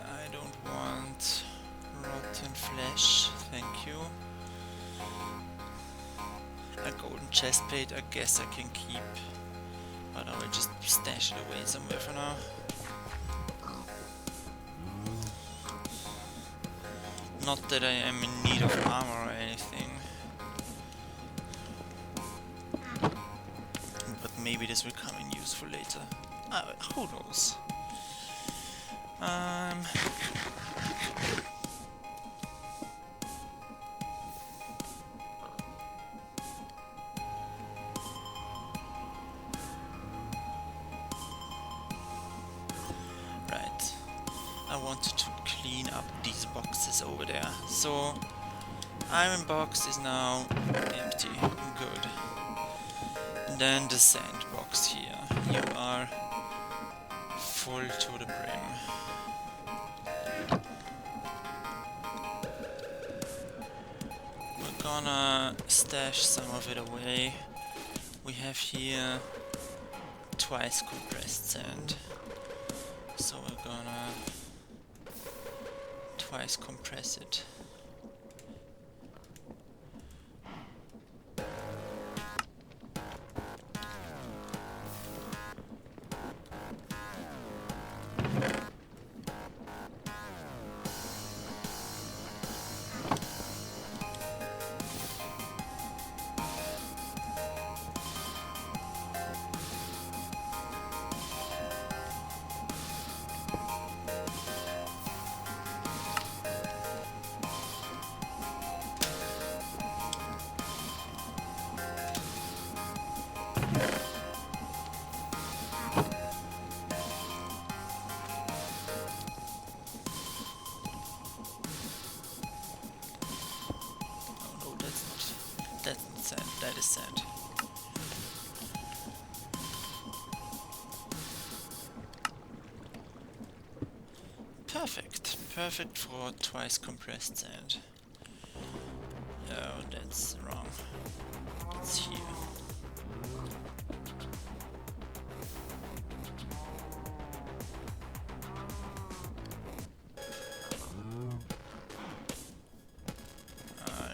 I don't want rotten flesh, thank you. A golden chestplate I guess I can keep. But I will just stash it away somewhere for now. Not that I am in need of armor or anything. But maybe this will come in useful later. Who knows? Right. I wanted to clean up these boxes over there. So, iron box is now empty. Good. And then the sand box here. You are full to the brim. We're gonna stash some of it away. We have here twice compressed sand. So we're gonna twice compress it. That is sand. Perfect. Perfect for twice compressed sand. Oh, that's wrong. It's here.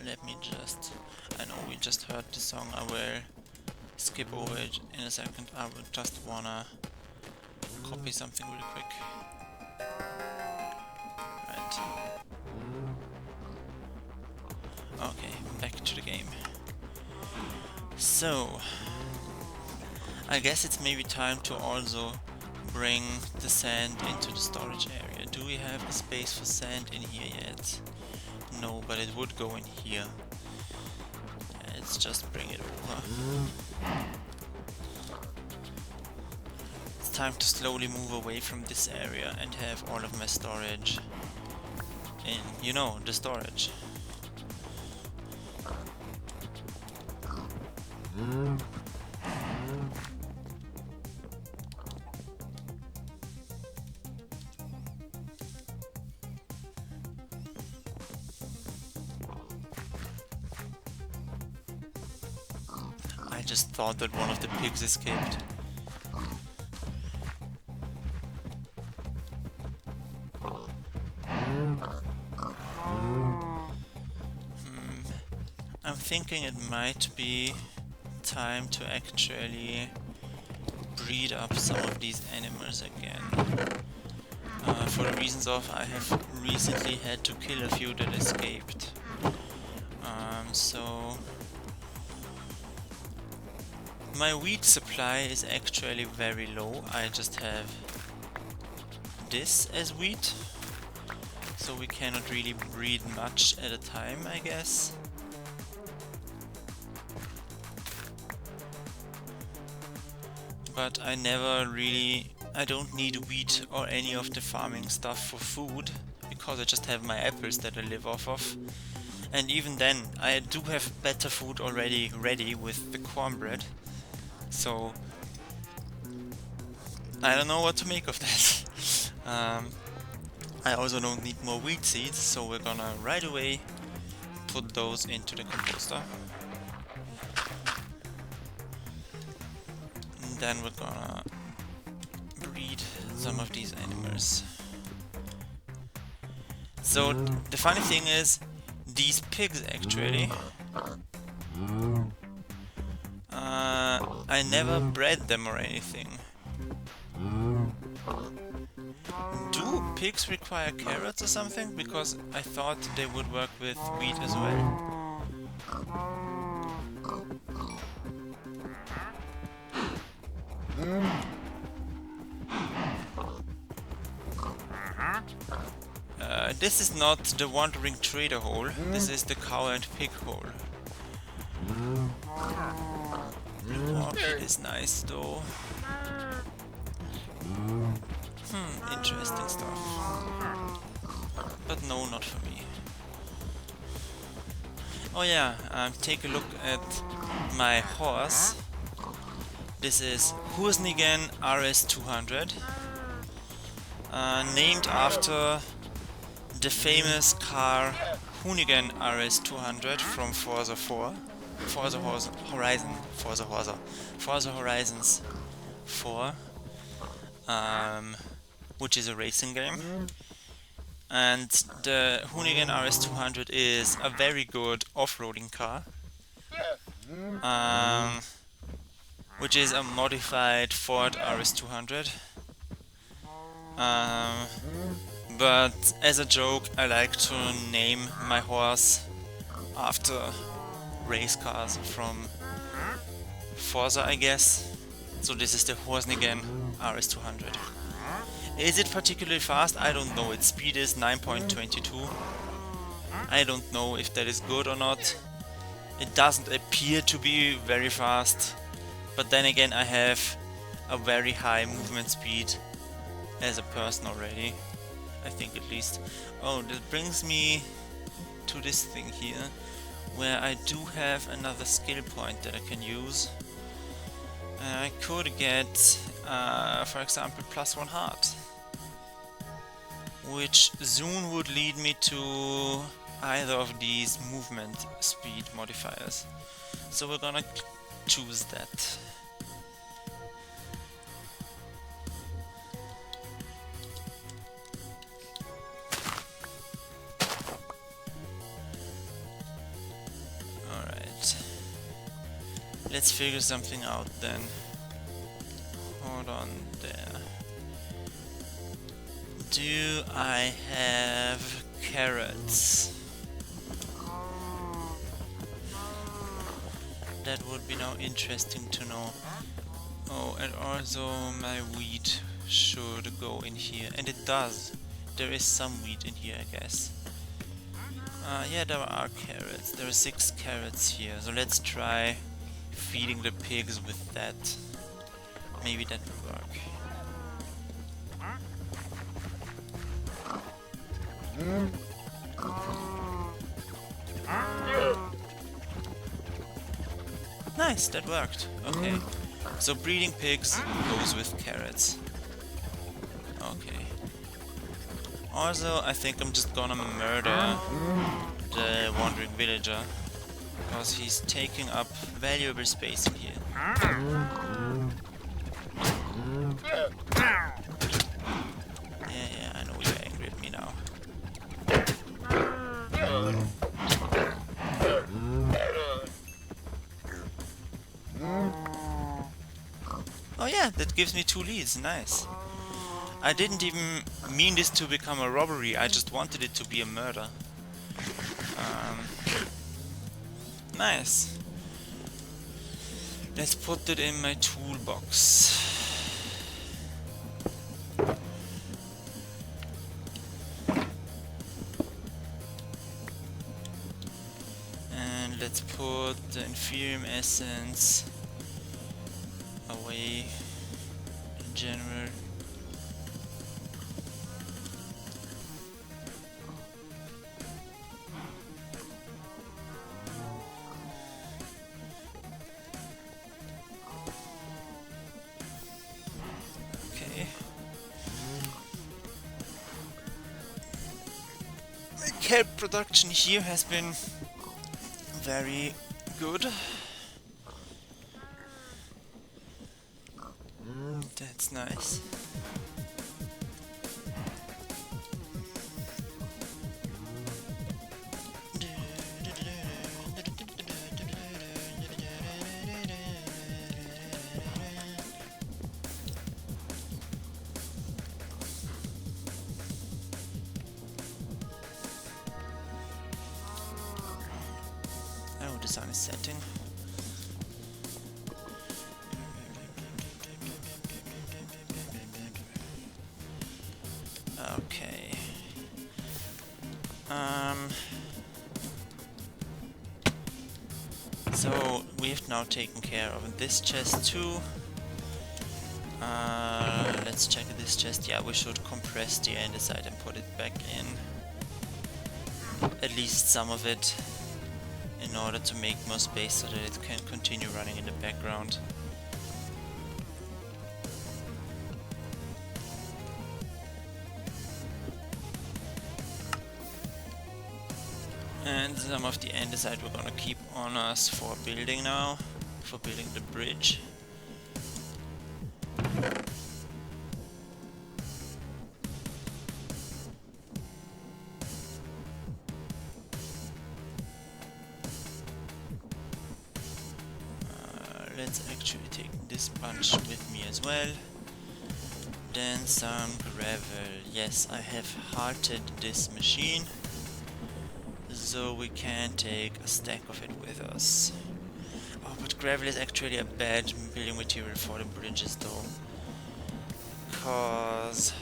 Let me just... I know we just heard the song, I will skip over it in a second. I would just wanna copy something really quick. Right. Okay, back to the game. So, I guess it's maybe time to also bring the sand into the storage area. Do we have the space for sand in here yet? No, but it would go in here. Let's just bring it over. It's time to slowly move away from this area and have all of my storage in, you know, the storage. I just thought that one of the pigs escaped. I'm thinking it might be time to actually breed up some of these animals again. For the reasons of I have recently had to kill a few that escaped. So my wheat supply is actually very low. I just have this as wheat, so we cannot really breed much at a time, I guess. But I don't need wheat or any of the farming stuff for food, because I just have my apples that I live off of. And even then, I do have better food already ready with the cornbread. So, I don't know what to make of that. I also don't need more wheat seeds, so we're gonna right away put those into the composter. And then we're gonna breed some of these animals. So the funny thing is, these pigs actually, I never bred them or anything. Do pigs require carrots or something? Because I thought they would work with wheat as well. This is not the wandering trader hole, this is the cow and pig hole. The orchid is nice though. Interesting stuff. But no, not for me. Oh yeah, take a look at my horse. This is Yearning RS200. Named after the famous car Hoonigan RS200 from Forza 4. Forza Horizons 4. Which is a racing game. And the Hoonigan RS200 is a very good off-roading car. Which is a modified Ford RS200. But as a joke, I like to name my horse after race cars from Forza, I guess. So this is the Yearning RS200. Is it particularly fast? I don't know. Its speed is 9.22. I don't know if that is good or not. It doesn't appear to be very fast. But then again, I have a very high movement speed as a person already. I think at least. Oh, that brings me to this thing here, where I do have another skill point that I can use. I could get, for example, +1 heart, which soon would lead me to either of these movement speed modifiers. So we're gonna choose that. Let's figure something out then. Hold on there. Do I have carrots? That would be now interesting to know. Oh, and also my wheat should go in here. And it does. There is some wheat in here, I guess. Yeah, there are carrots. There are 6 carrots here. So let's try feeding the pigs with that. Maybe that will work. Nice, that worked. Okay. So breeding pigs goes with carrots. Okay. Also, I think I'm just gonna murder the wandering villager, because he's taking up valuable space in here. Yeah, I know you're angry at me now. Oh yeah, that gives me 2 leads, nice. I didn't even mean this to become a robbery, I just wanted it to be a murder. Nice. Let's put it in my toolbox. And let's put the Inferium Essence away in general. Kelp production here has been very good. That's nice. sun is setting. Okay. So we've now taken care of this chest too. Let's check this chest. Yeah, we should compress the andesite and put it back in. At least some of it, in order to make more space so that it can continue running in the background. And some of the andesite we're gonna keep on us for building now, for building the bridge. Let's actually take this bunch with me as well. Then some gravel. Yes, I have hearted this machine, so we can take a stack of it with us. Oh, but gravel is actually a bad building material for the bridges though. Cause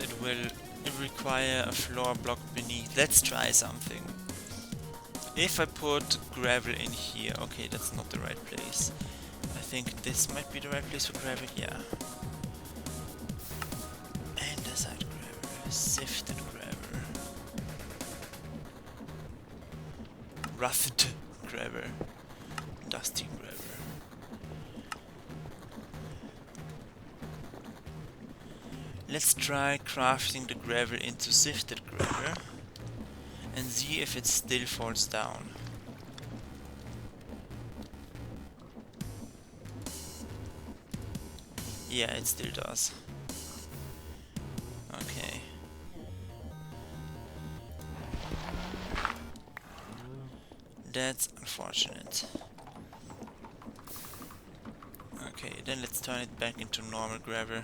it will require a floor block beneath. Let's try something. If I put gravel in here, okay, that's not the right place. I think this might be the right place for gravel, yeah. Andesite gravel, sifted gravel, roughed gravel, dusty gravel. Let's try crafting the gravel into sifted gravel and see if it still falls down. Yeah, it still does. Okay. That's unfortunate. Okay, then let's turn it back into normal gravel.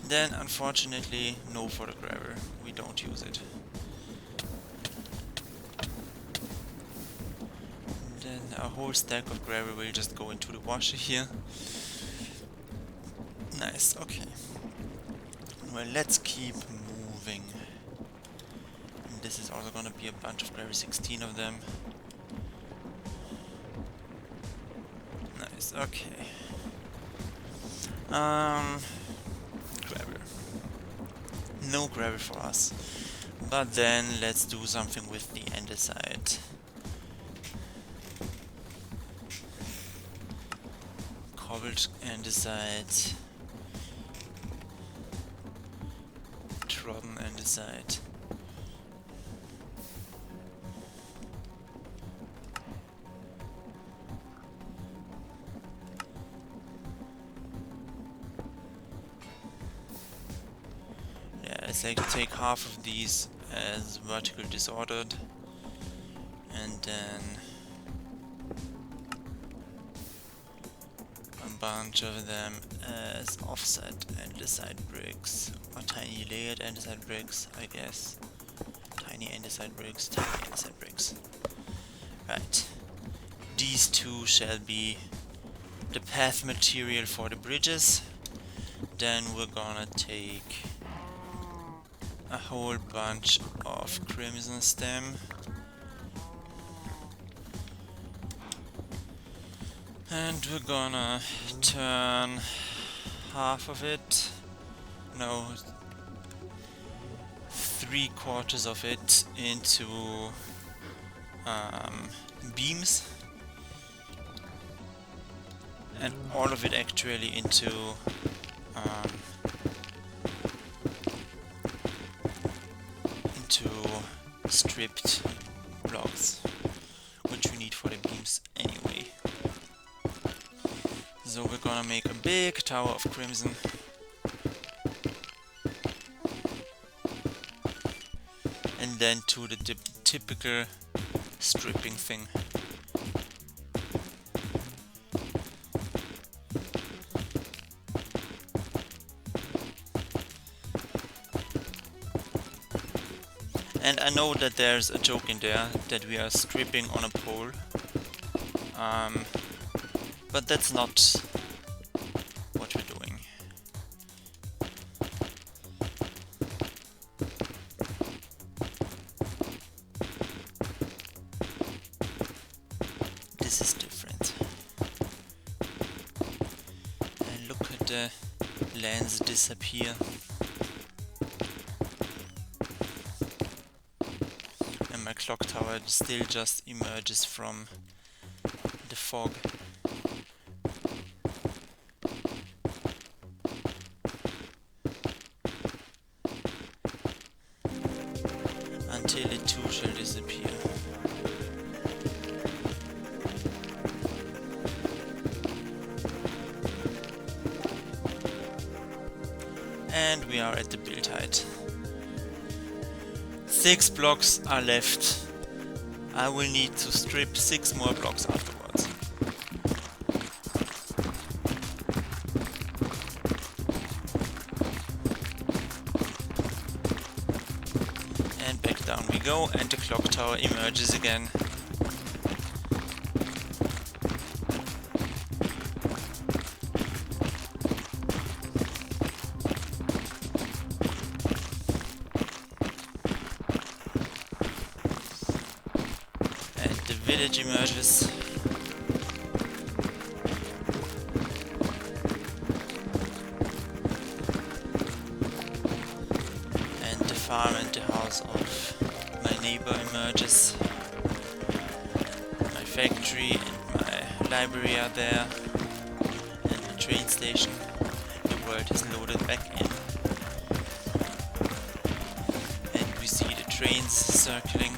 Then, unfortunately, no for the gravel. We don't use it. Then a whole stack of gravel will just go into the washer here. Nice, okay. Well, let's keep moving. And this is also gonna be a bunch of gravel, 16 of them. Nice, okay. Gravel. No gravel for us. But then let's do something with the andesite. Cobbled andesite. Trodden andesite. It's like to take half of these as vertical disordered and then a bunch of them as offset andesite bricks or tiny layered andesite bricks, I guess. Tiny andesite bricks, tiny andesite bricks. Right. These two shall be the path material for the bridges. Then we're gonna take a whole bunch of crimson stem and we're gonna turn half of it, no, 3/4 of it into beams and all of it actually into stripped blocks, which we need for the beams anyway. So we're gonna make a big tower of crimson. and then to the typical stripping thing. And I know that there's a joke in there that we are stripping on a pole, but that's not what we're doing. This is different. And look at the lens disappear. And my clock tower still just emerges from the fog. Until it too shall disappear. And we are at the build height. 6 blocks are left. I will need to strip 6 more blocks afterwards. And back down we go, and the clock tower emerges again. Village emerges. And the farm and the house of my neighbor emerges. My factory and my library are there. And the train station. The world is loaded back in. And we see the trains circling.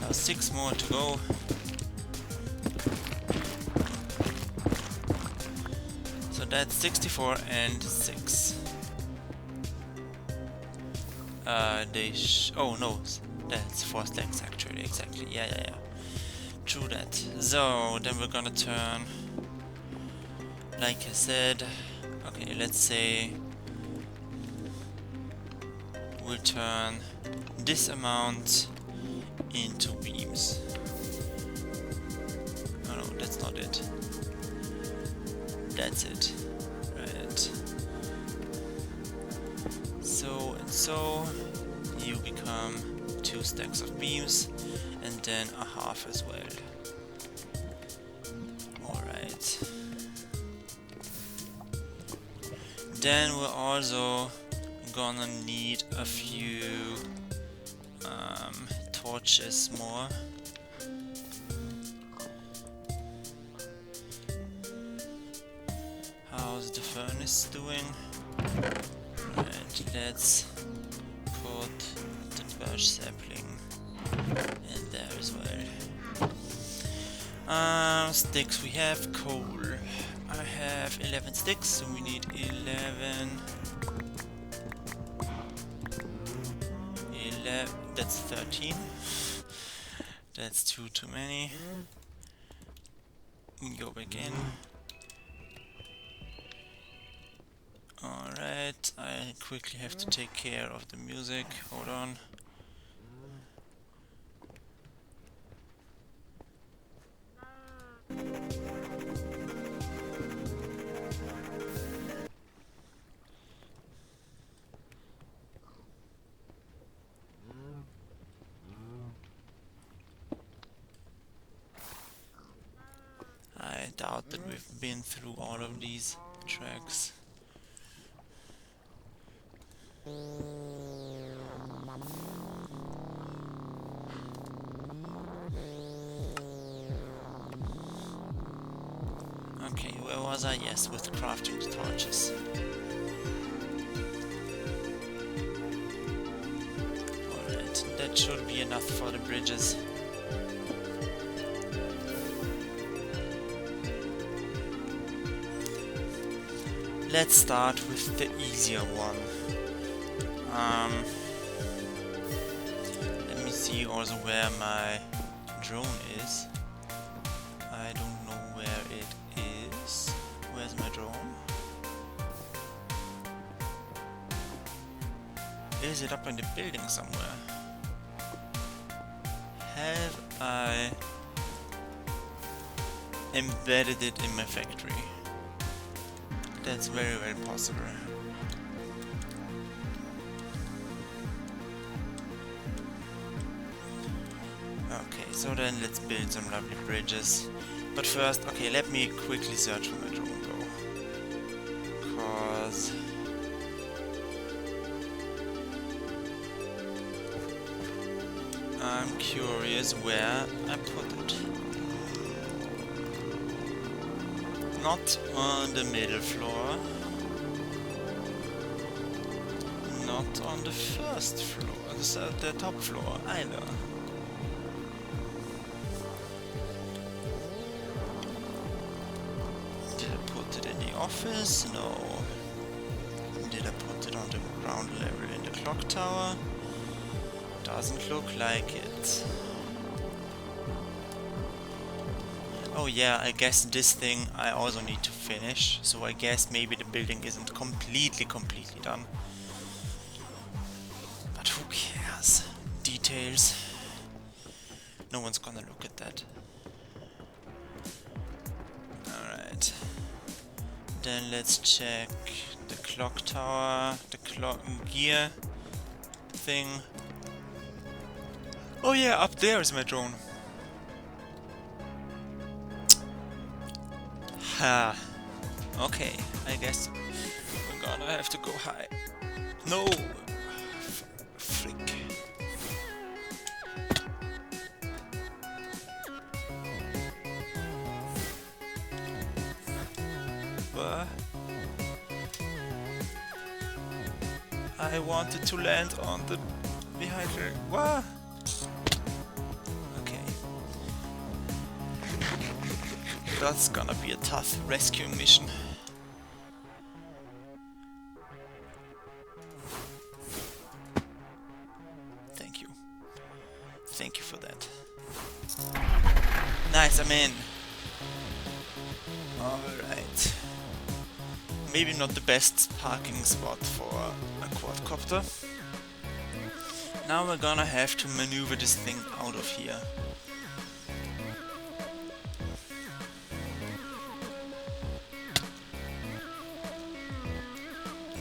Now 6 more to go. So that's 64 and 6. Oh no, that's 4 stacks actually, exactly. Yeah. True that. So then we're gonna turn, like I said, okay, let's say we'll turn this amount into beams. Oh no, that's not it. That's it. Right. So and so you become 2 stacks of beams and then a half as well. Alright. Then we're also gonna need a few torches more. How's the furnace doing? Right, let's put the birch sapling in there as well. Sticks, we have coal. I have 11 sticks, so we need 11. That's 13. That's 2 too many. Go back in. Alright, I quickly have to take care of the music. Hold on. I doubt that we've been through all of these tracks. Okay, where was I? Yes, with crafting the torches. Alright, that should be enough for the bridges. Let's start with the easier one. Let me see also where my drone is. I don't know where it is. Where's my drone? Is it up in the building somewhere? Have I embedded it in my factory? That's very, very possible. Okay, so then let's build some lovely bridges. But first, okay, let me quickly search for my drone though. Cause I'm curious where I put it. Not on the middle floor. Not on the first floor, the top floor either. Did I put it in the office? No. Did I put it on the ground level in the clock tower? Doesn't look like it. Oh yeah, I guess this thing I also need to finish, so I guess maybe the building isn't completely done. But who cares? Details. No one's gonna look at that. Alright. Then let's check the clock tower, the clock gear thing. Oh yeah, up there is my drone. Ha. Okay, I guess we're gonna have to go high. No! Frick. But I wanted to land on the vehicle. What? That's gonna be a tough rescue mission. Thank you. Thank you for that. Nice, I'm in. Alright. Maybe not the best parking spot for a quadcopter. Now we're gonna have to maneuver this thing out of here.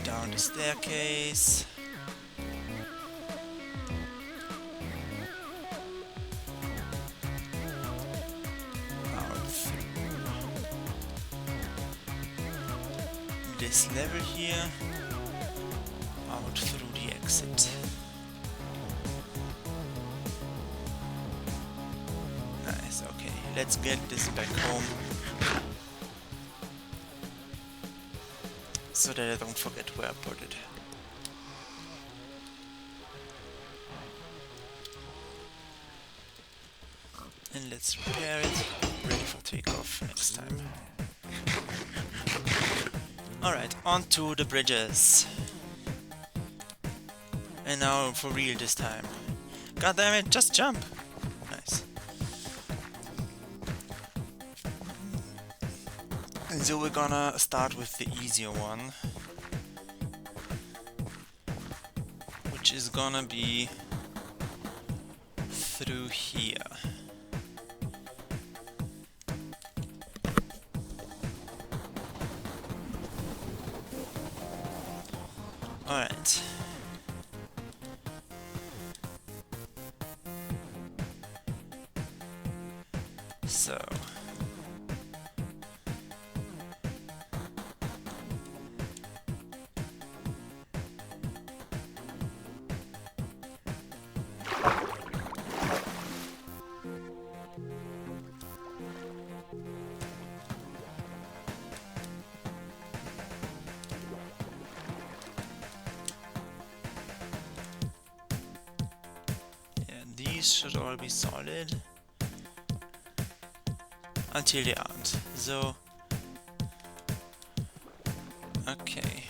Down the staircase. Out through this level here. Out through the exit. Nice, okay. Let's get this back home. So that I don't forget where I put it. And let's repair it, ready for takeoff next time. Alright, on to the bridges. And now for real this time. God damn it, just jump! Nice. And so we're gonna start with the easier one, which is gonna be through here. Alright. So. These should all be solid until they aren't. So, okay.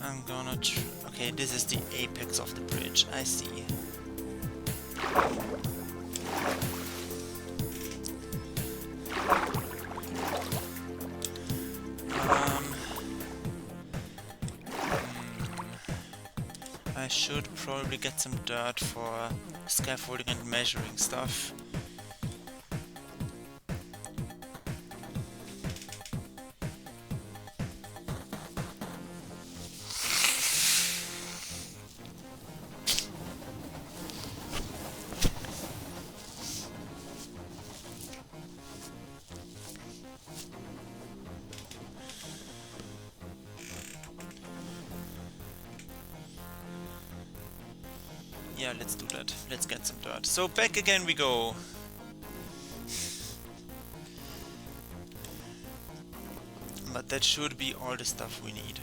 I'm gonna okay, this is the apex of the bridge, I see. I should probably get some dirt for scaffolding and measuring stuff. Yeah, let's do that. Let's get some dirt. So back again we go. But that should be all the stuff we need.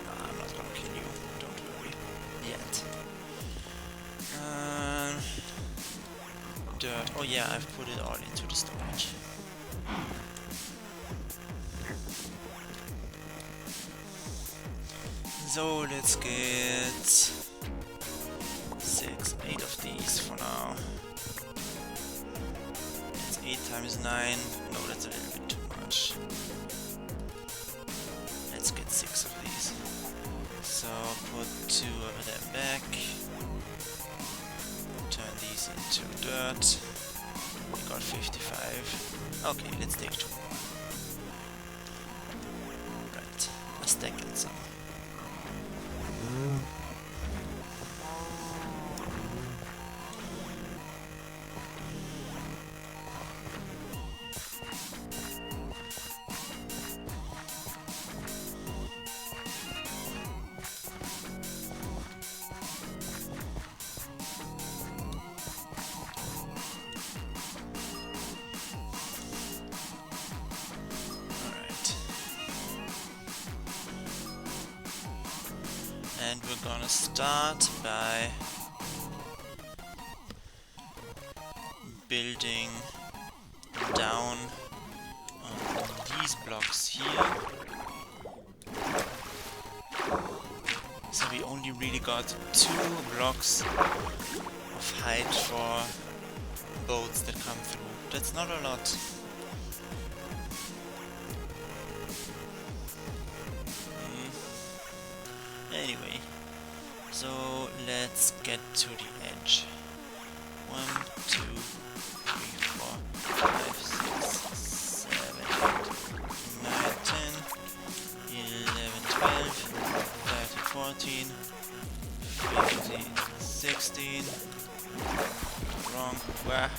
I'm not gonna kill you, don't worry. Yet. Dirt. Oh yeah, I've put it all into the storage. So let's get 6, 8 of these for now. It's 8 times 9. No, that's a little bit too much. Let's get 6 of these. So put 2 of them back. Turn these into dirt. We got 55. Okay, let's take 2 more. Right, a stack and some. And we're gonna start by building down on these blocks here. So we only really got 2 blocks of height for boats that come through. That's not a lot. Anyway, so let's get to the edge. 1, 2, 3, 4, 5, 6, 7, 8, 9, 10, 11, 12, 13, 14, 15, 16. Wrong. Where?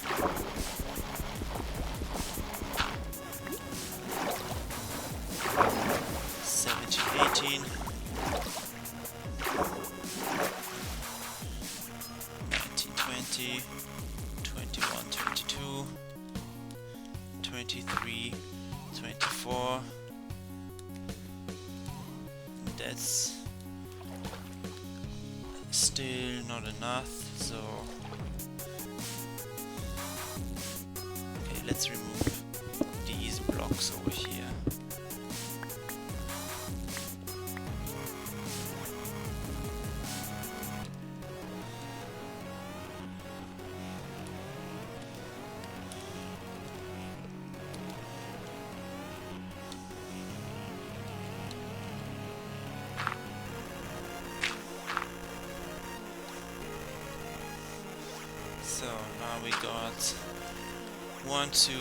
17, 18. 19, 20, 21, 22, 23, 24. That's still not enough, so okay, let's remove these blocks over here. We got 1, 2,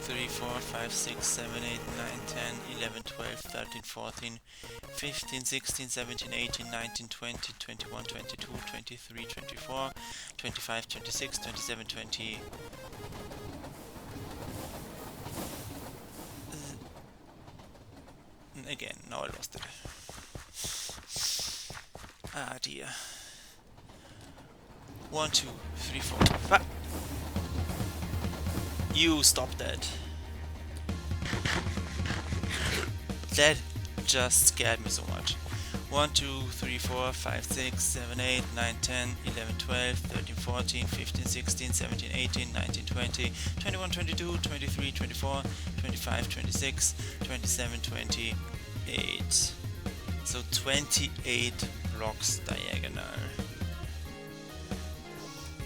3, 4, 5, 6, 7, 8, 9, 10, 11, 12, 13, 14, 15, 16, 17, 18, 19, 20, 21, 22, 23, 24, 25, 26, 27, 20. Again, now I lost it. Ah dear. 1, 2, 3, 4, 5. You stop that. That just scared me so much. 1, 2, 3, 4, 5, 6, 7, 8, 9, 10, 11, 12, 13, 14, 15, 16, 17, 18, 19, 20, 21, 22, 23, 24, 25, 26, 27, 28. So 28 blocks diagonal.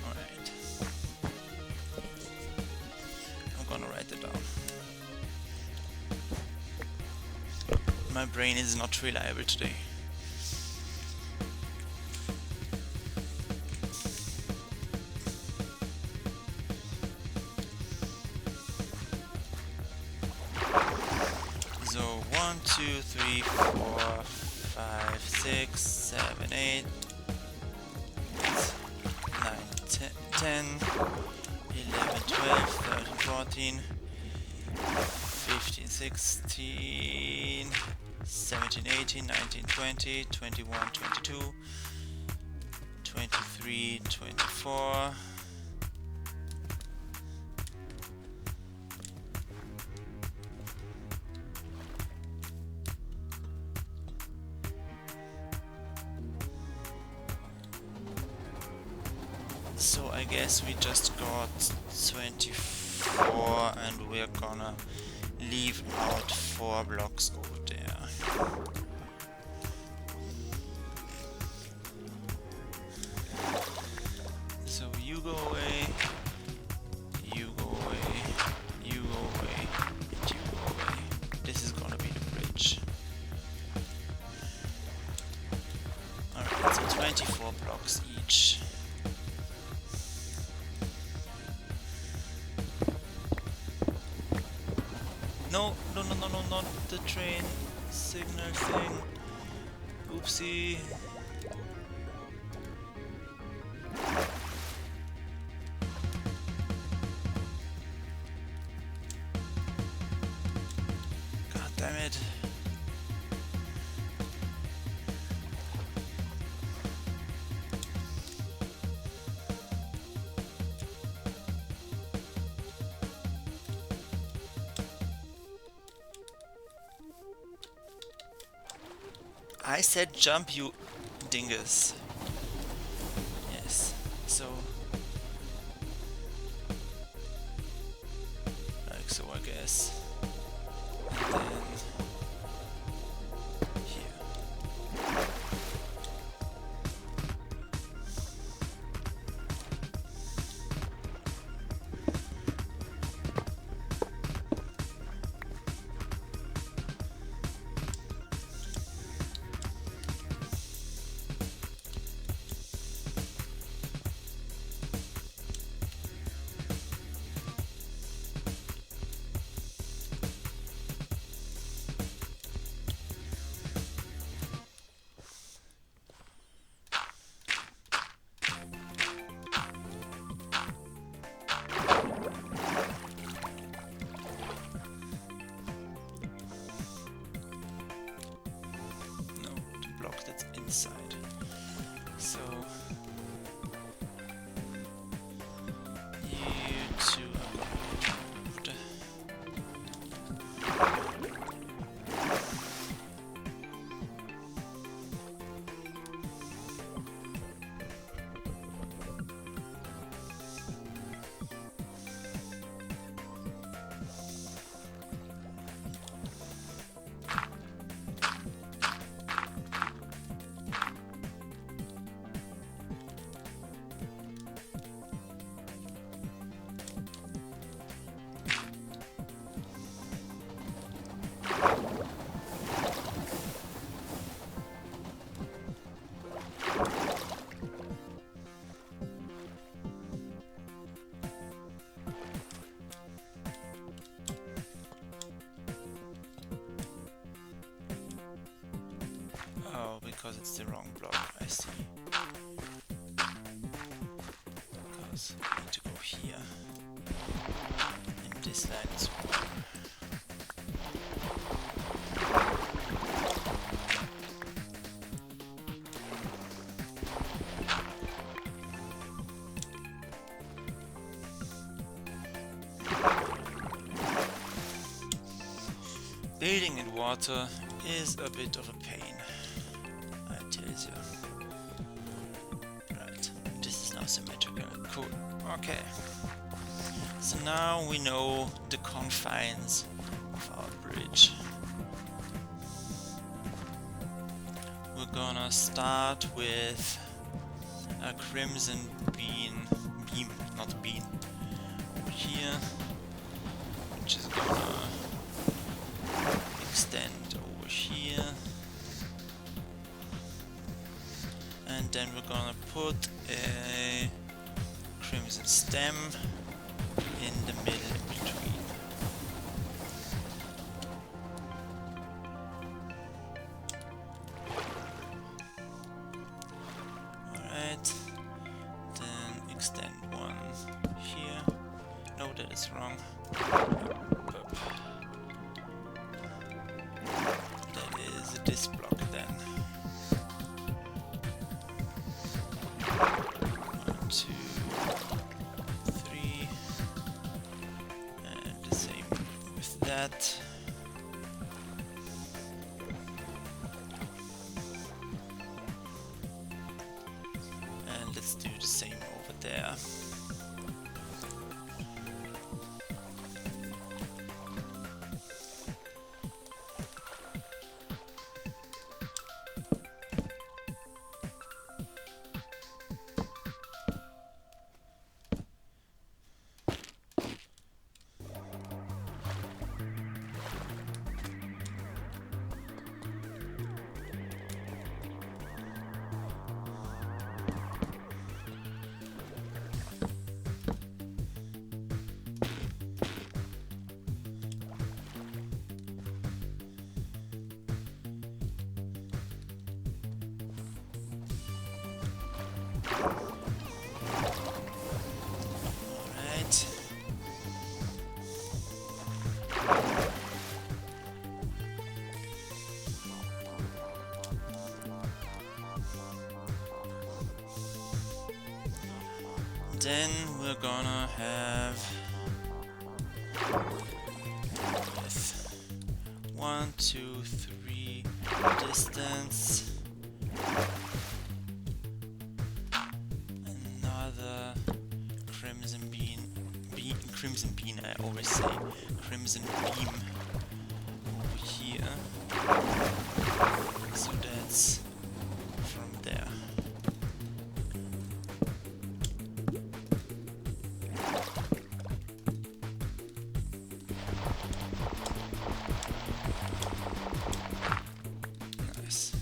Alright. I'm gonna write it down. My brain is not reliable today. So 1, 2, 3, 4, 5, 6, 7, 8, 9, 10, 11, 12, 13, 14, 15, 16, 17, 18, 19, 20, 21, 22, 23, 24. So I guess we just got 24 and we're gonna leave out 4 blocks over there. So you go away, you go away, you go away, and you go away. This is gonna be the bridge. Alright, so 24 blocks each. No, no, no, no, no, not the train signal thing. Oopsie. God damn it. I said jump, you dingus. Yes, so like so I guess. And then here. That's inside. So you two are moved. block, I see. Because I need to go here. And this line is water. Building in water is a bit of a pain, I tell you. Right, this is now symmetrical. Cool. Okay. So now we know the confines of our bridge. We're gonna start with a crimson beam, not bean, over here, which is gonna extend over here, and then we're gonna put a crimson stem in the middle in between. Alright, then extend one here. No, that is wrong. Up. That is this block then. 1, 2, 3, and the same with that. And let's do the same over there. Then we're gonna have with 1, 2, 3 distance, another crimson bean, I always say crimson beam over here, so that's from there. Nice.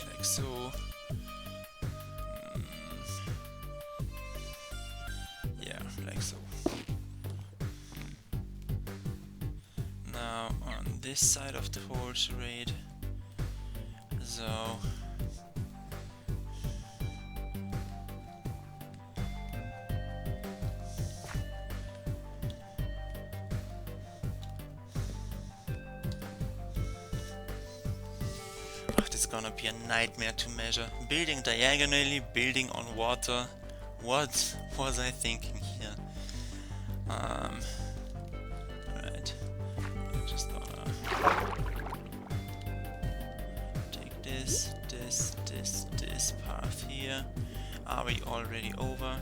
Like so. Yeah, like so. Now on this side of the whole charade, so it's gonna be a nightmare to measure. Building diagonally, building on water. What was I thinking here? Right. I'm just gonna take this path here. Are we already over?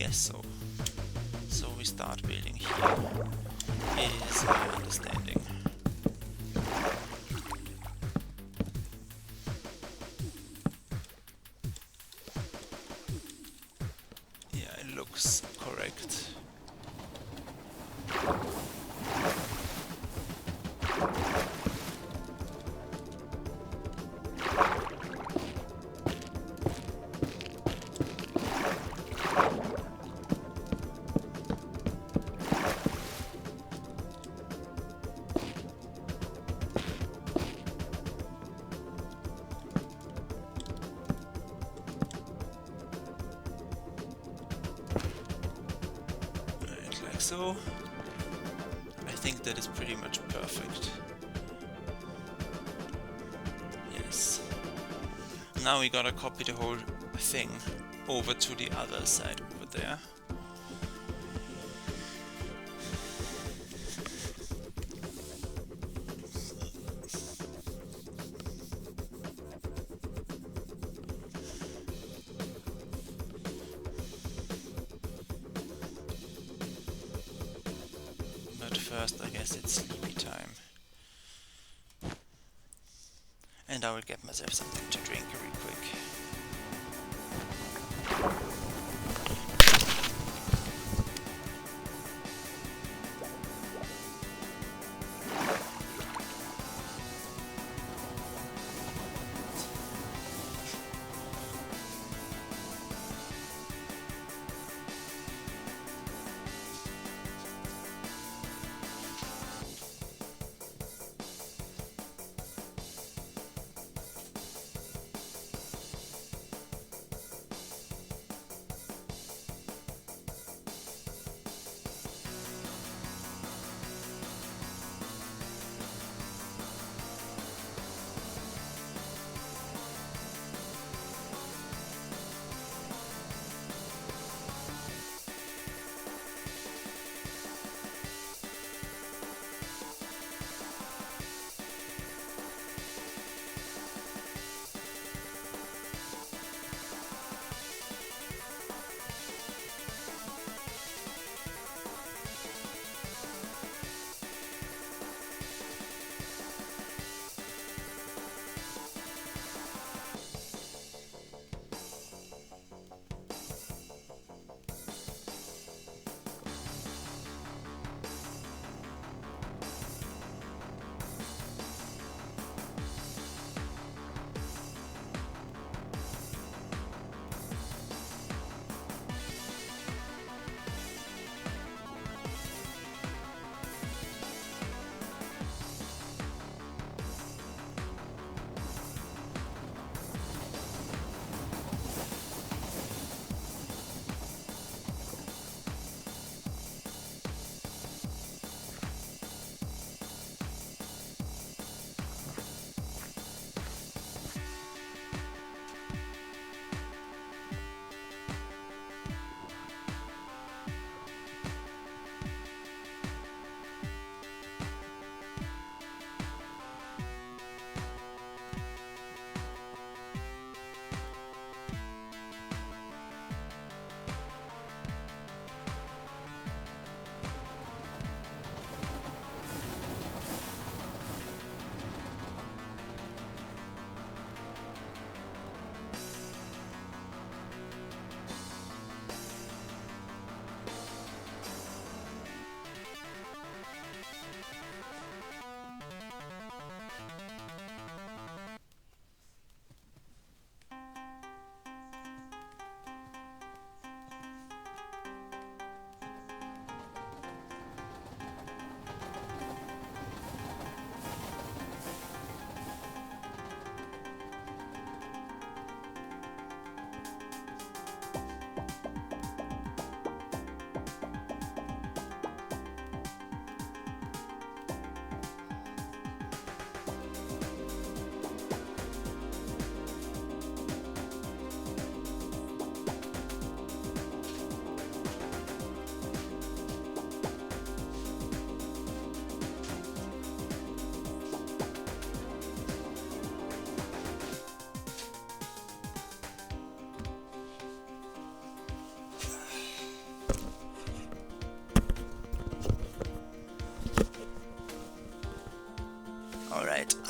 guess so. So we start building here, is my understanding. Yeah, it looks correct. Like so. I think that is pretty much perfect. Yes. Now we gotta copy the whole thing over to the other side over there. But first, I guess it's sleepy time. And I will get myself something to drink real quick.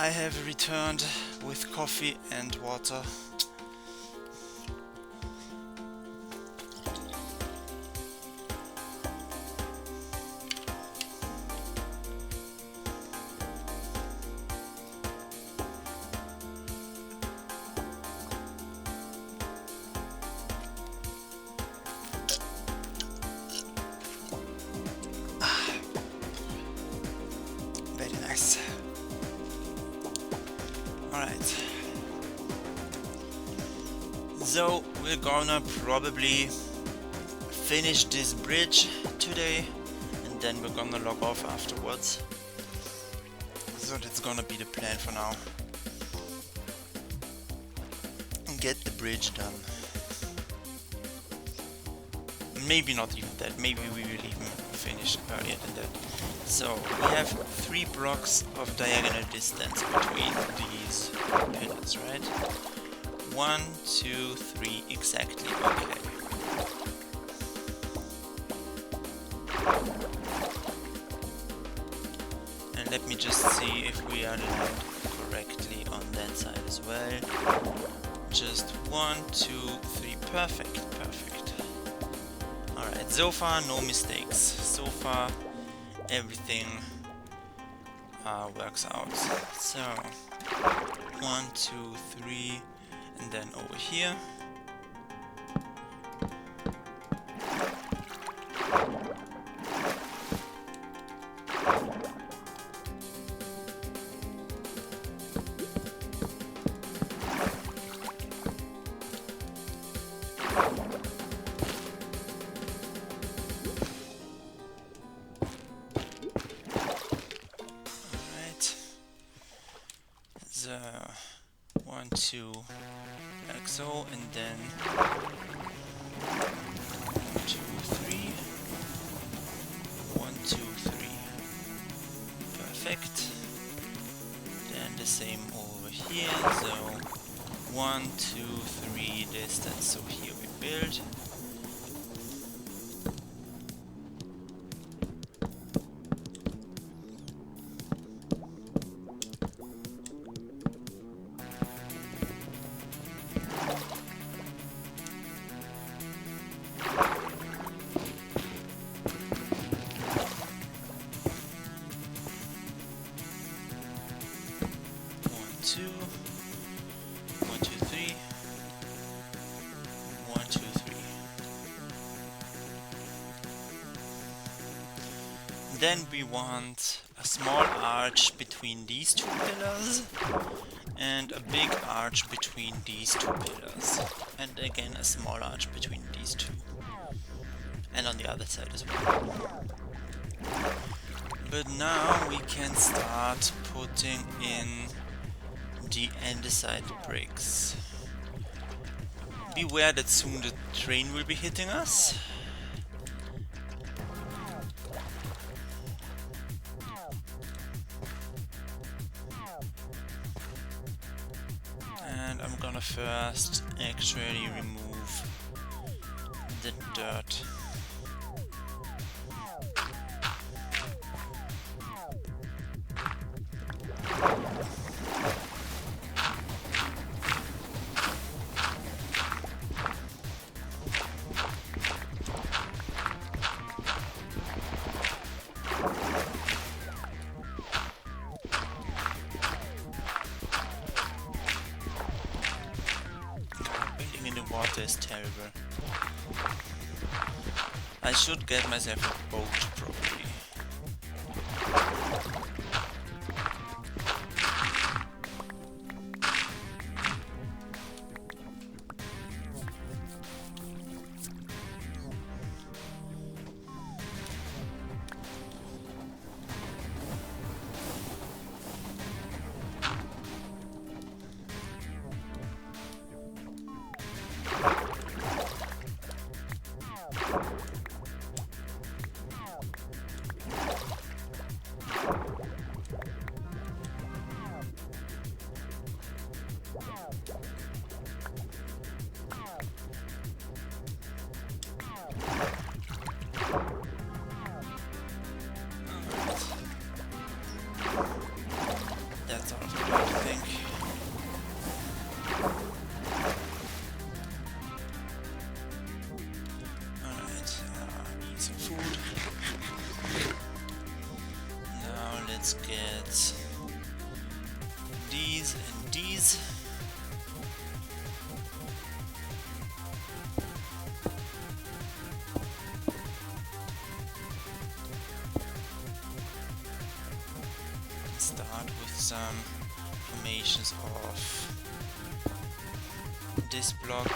I have returned with coffee and water. Very nice. Alright. So we're gonna probably finish this bridge today and then we're gonna log off afterwards. So that's gonna be the plan for now. And get the bridge done. Maybe not even that, maybe we will even finish earlier than that. So we have 3 blocks of diagonal distance between these pillars, right? 1, 2, 3, exactly, okay. And let me just see if we are aligned correctly on that side as well. Just 1, 2, 3, perfect, perfect. Alright, so far no mistakes. So far everything works out. So 1, 2, 3, and then over here. So 1, 2, like so, and then 1, 2, 3, 1, 2, 3, perfect. Then the same over here, so 1, 2, 3 distance, so here we build. Then we want a small arch between these 2 pillars and a big arch between these 2 pillars, and again a small arch between these 2, and on the other side as well. But now we can start putting in the andesite bricks. Beware that soon the train will be hitting us. And I'm gonna first actually remove the dirt. Water is terrible. I should get myself a boat probably. these. Start with some formations of this block.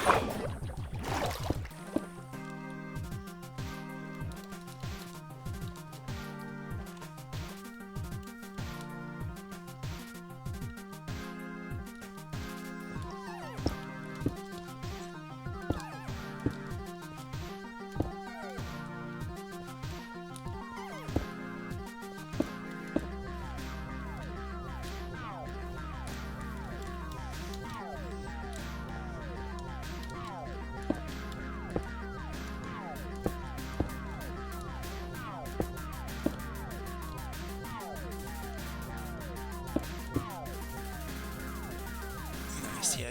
Yeah,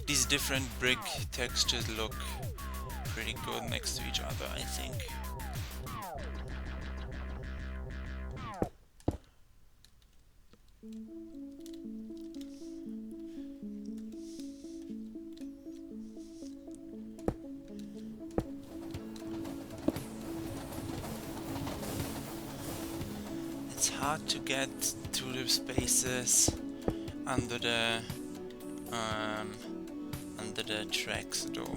these different brick textures look pretty good next to each other, I think. It's hard to get to the spaces under the tracks though.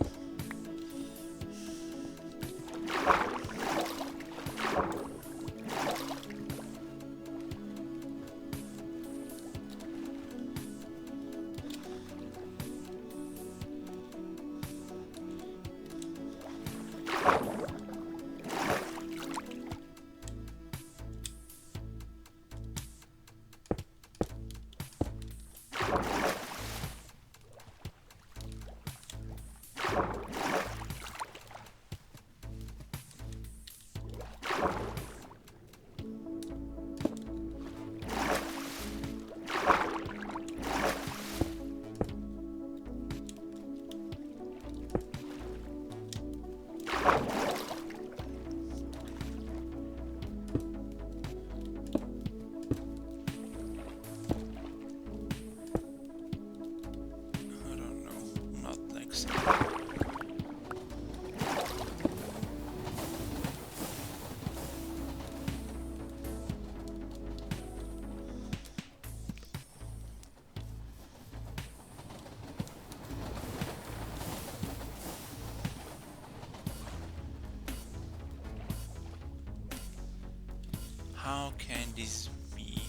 How can this be?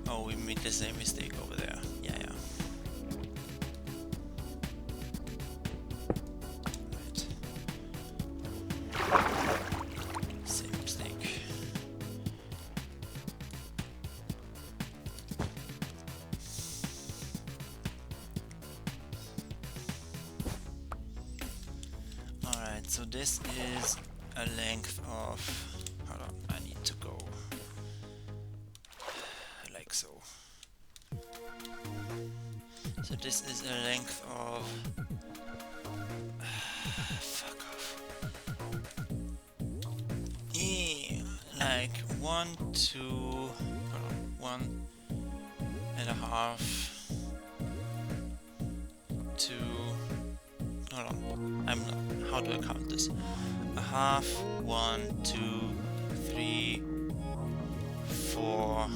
Oh, we made the same mistake over there. Yeah. Right. Same mistake. Alright, so this is a length of... Hold on, I need to go like so. So this is a length of... fuck off. Like 1, 2... Hold on, 1.5... 2... Hold on, how do I count this? A half, 1, 2, 3, 4.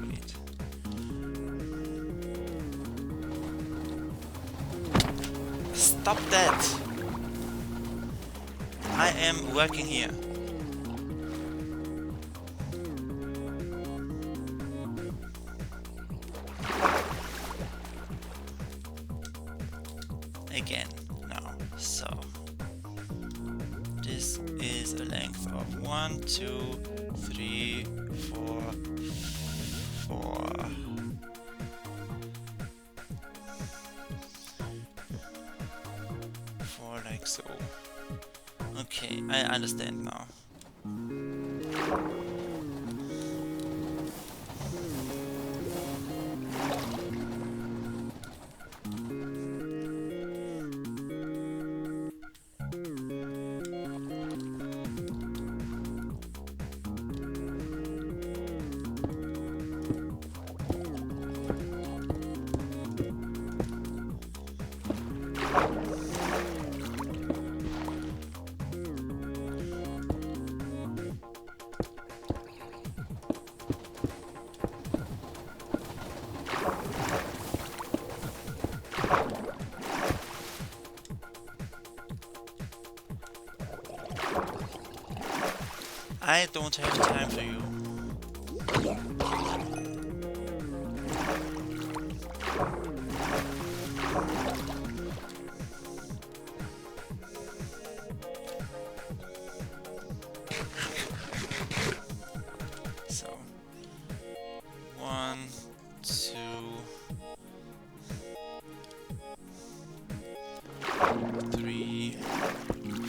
Wait. Stop that! I am working here. Again, now, so this is a length of 1, 2, 3, 4, 4. Like so. Okay, I understand now. I don't have time for you. So 1, 2, 3,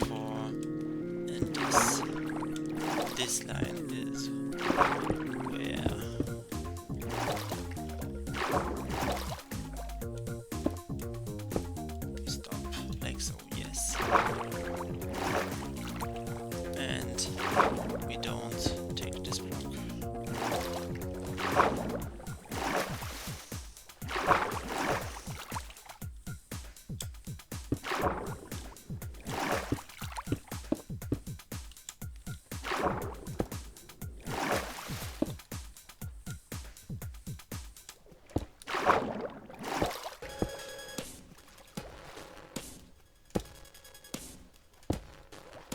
4, and this line is where stop, like so, yes. And we don't take this block.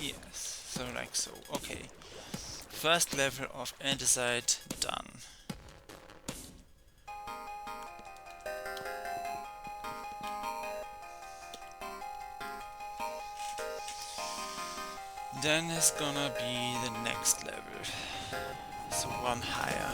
Yes, so like so. Okay. First level of andesite done. Then it's gonna be the next level. So one higher.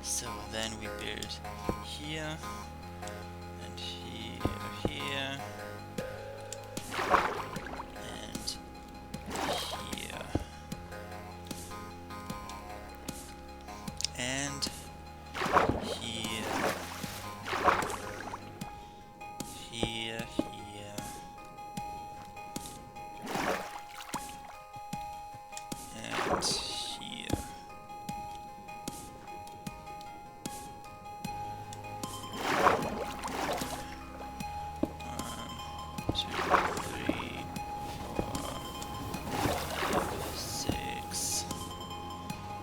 So then we build here and here and here and here, here, here and here. 1, 2, 3, 4, 5, 6,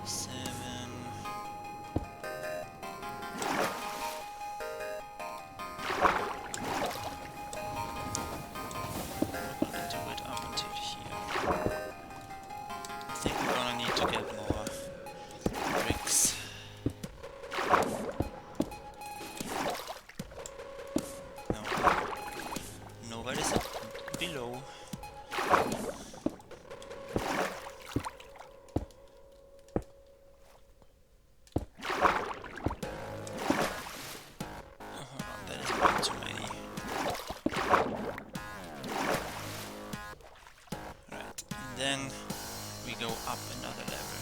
7. We're gonna do it up until here. I think we're gonna need to get more bricks. No, nobody's below. That is one too many. Right, then we go up another level.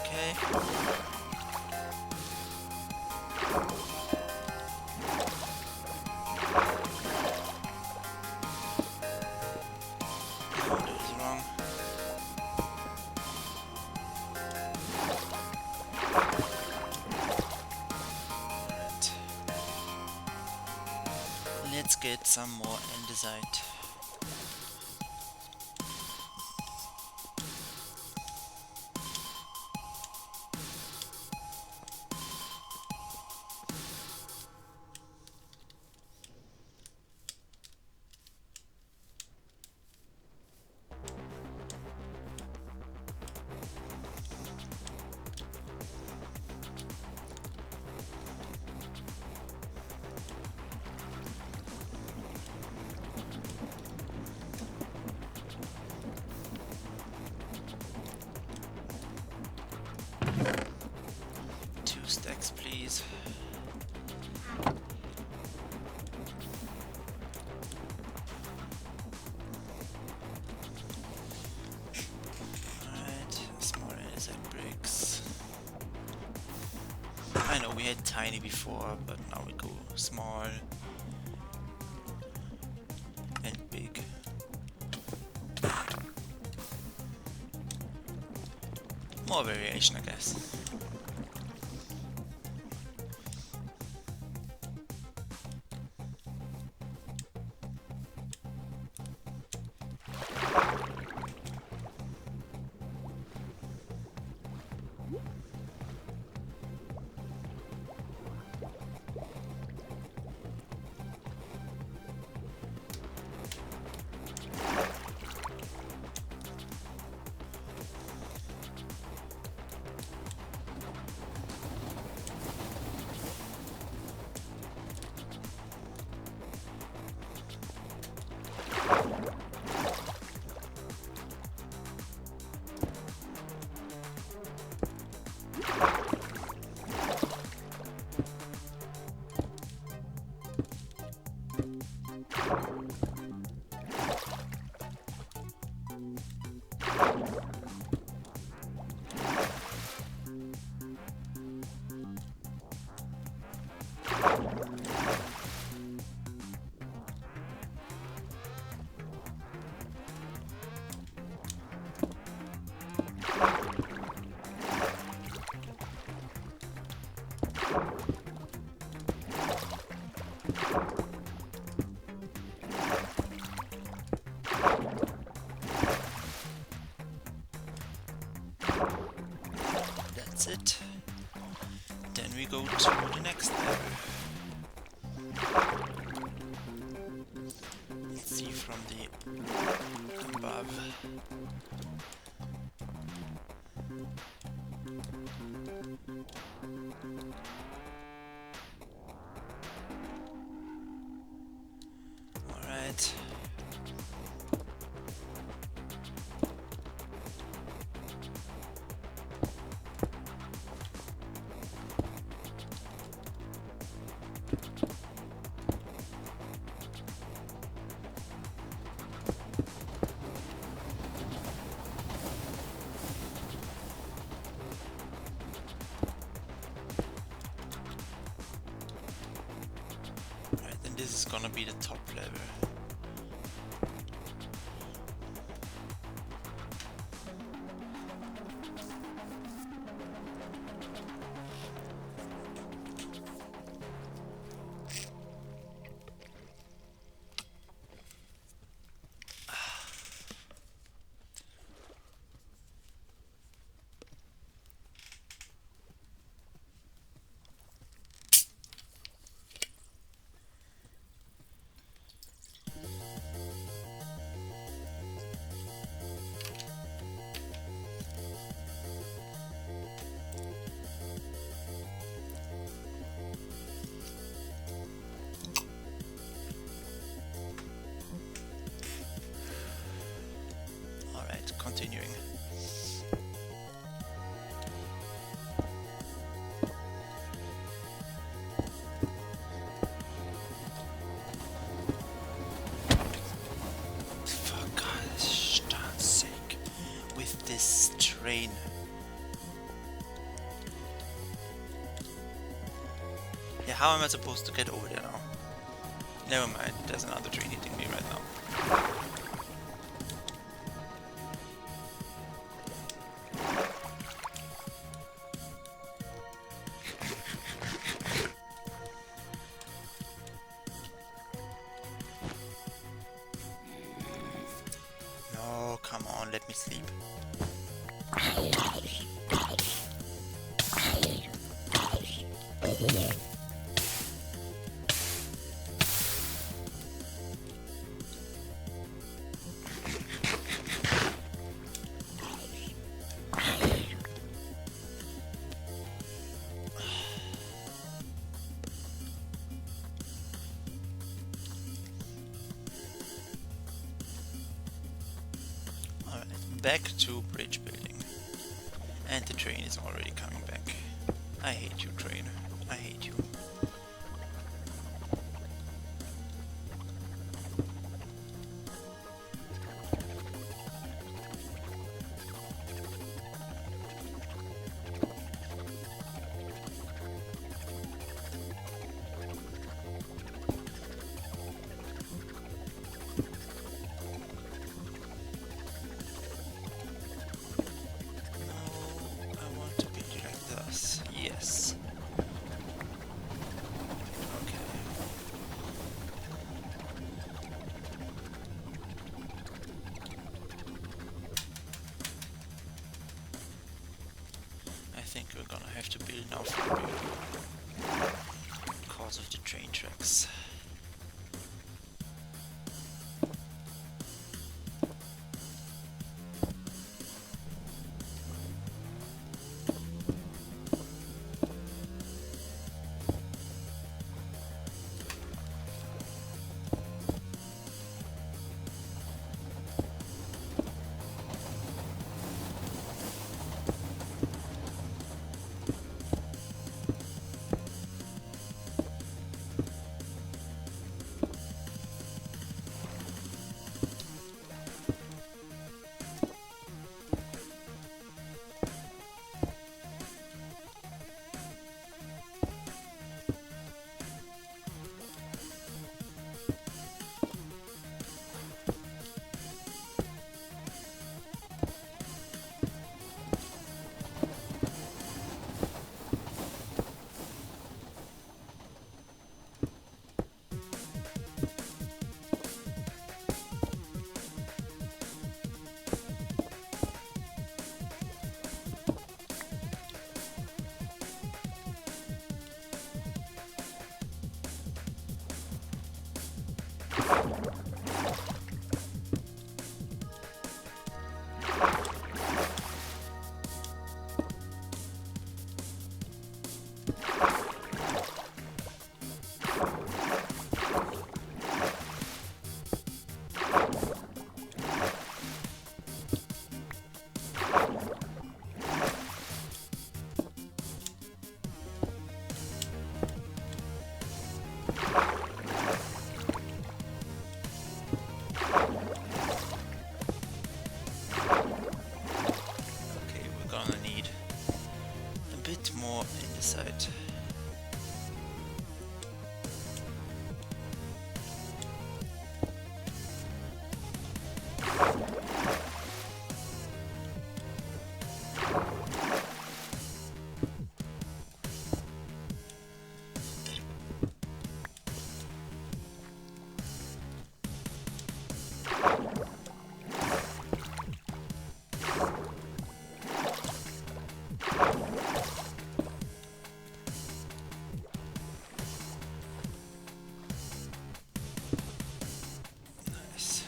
Okay. No, that is wrong. Right. Let's get some more andesite. Stacks, please. Alright, small andesite bricks. I know we had tiny before, but now we go small and big. More variation, I guess. That's it. Then we go to the next level. Let's see from the above. All right. This is gonna be the top level. Continuing. For God's sake, with this train. Yeah, how am I supposed to get over there now? Never mind, there's another train hitting me right now. Come on, let me sleep. Back to bridge building. And the train is already coming back. I hate you, train. I hate you. Because of the train tracks. Okay, we're gonna need a bit more andesite.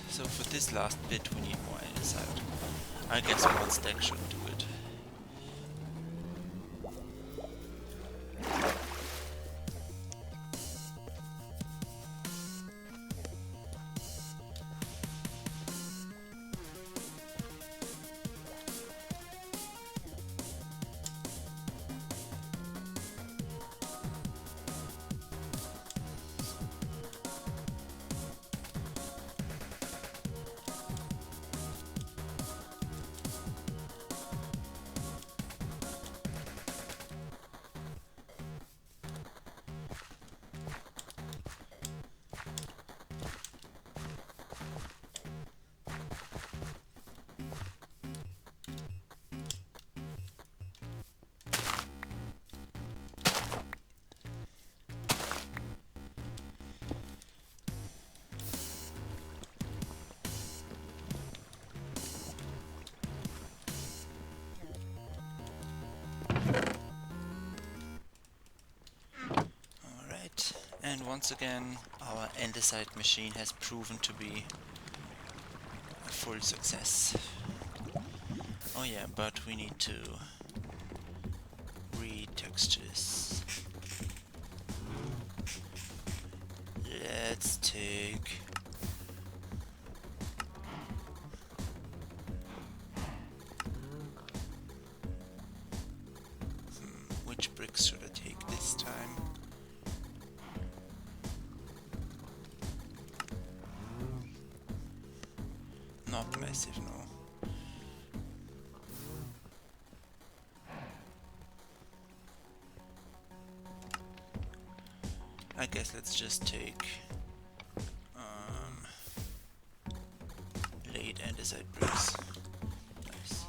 So for this last bit we need more andesite. I guess one stack should do it. And once again, our andesite machine has proven to be a full success. Oh yeah, but we need to retexture this. Let's take which bricks should I take this time? Not massive, no. I guess let's just take late andesite bricks. Nice.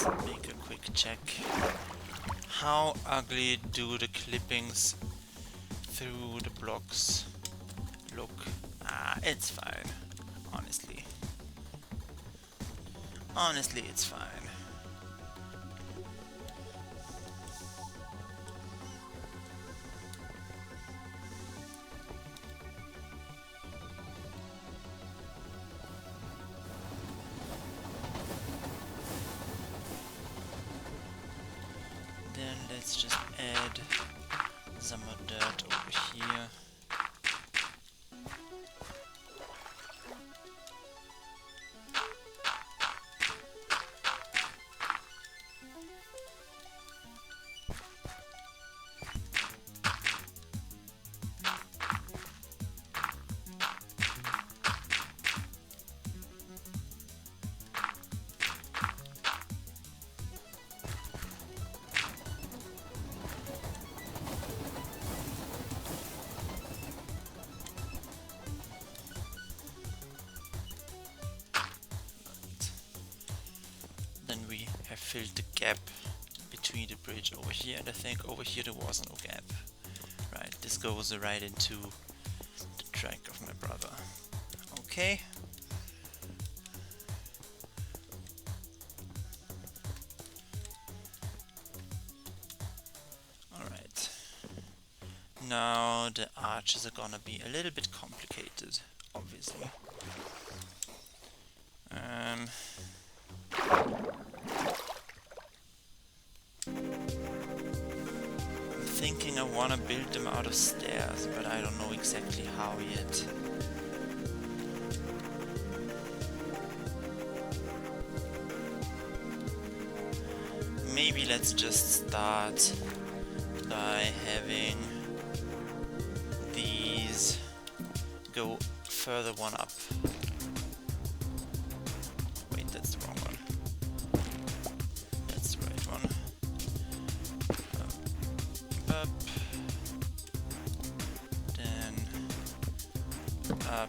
let's make a quick check. How ugly do the clippings through the blocks look? It's fine, honestly. Honestly, it's fine. Then let's just add some more dirt over here. Then we have filled the gap between the bridge over here, and I think over here there was no gap. Right, this goes right into the track of my brother. Okay. Alright. Now the arches are gonna be a little bit complicated, obviously. Thinking I wanna build them out of stairs, but I don't know exactly how yet. Maybe let's just start by having these go further one up. Wait, that's the wrong one. That's the right one. Up, then up,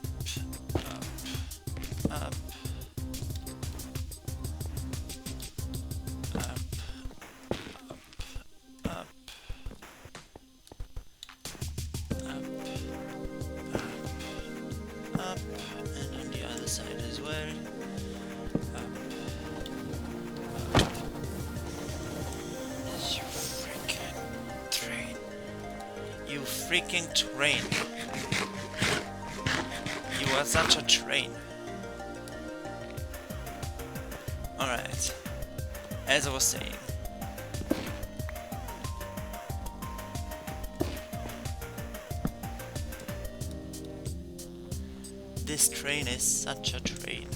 up, up, up, up, up, and on the other side as well. Up, up. You freaking train. You freaking train. You are such a train. Alright. As I was saying. This train is such a train.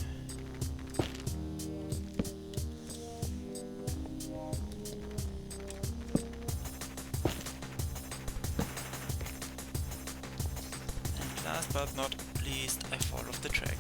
And last but not least, I fall off the track.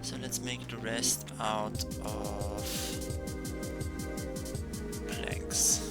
So let's make the rest out of planks.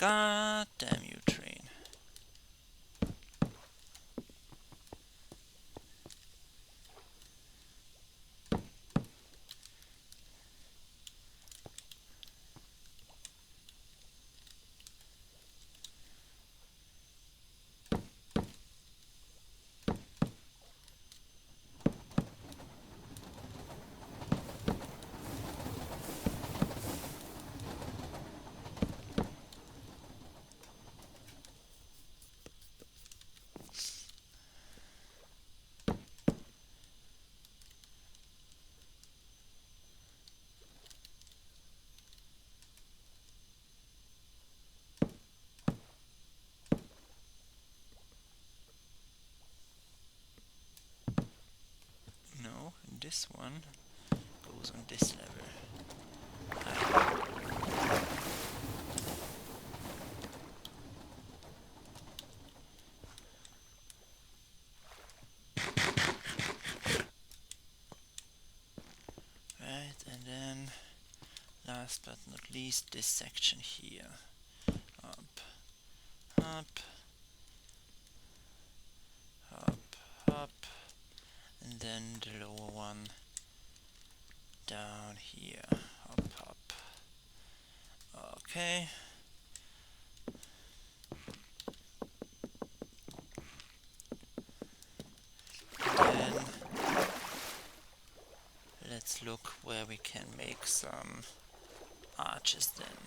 God damn you, train. No, this one goes on this level. Right, and then last but not least, this section here. Up, up, up, up, and then the lower one down here. Up, up. Okay. Then let's look where we can make some arches then.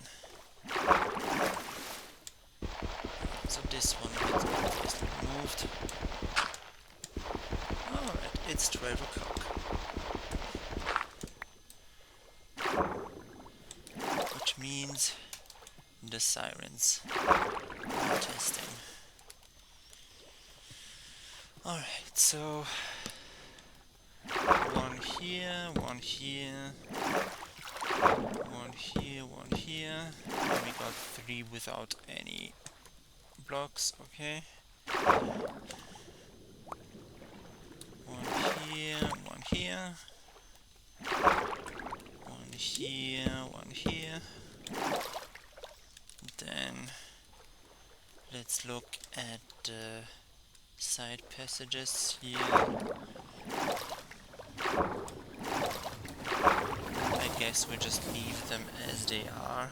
So this one gets obviously removed. Alright, it's 12 o'clock. Which means the sirens are testing. Alright, so one here, one here, one here, one here. And we got 3 without any blocks, okay. One here, one here. One here, one here. Then let's look at the side passages here. I guess we just leave them as they are.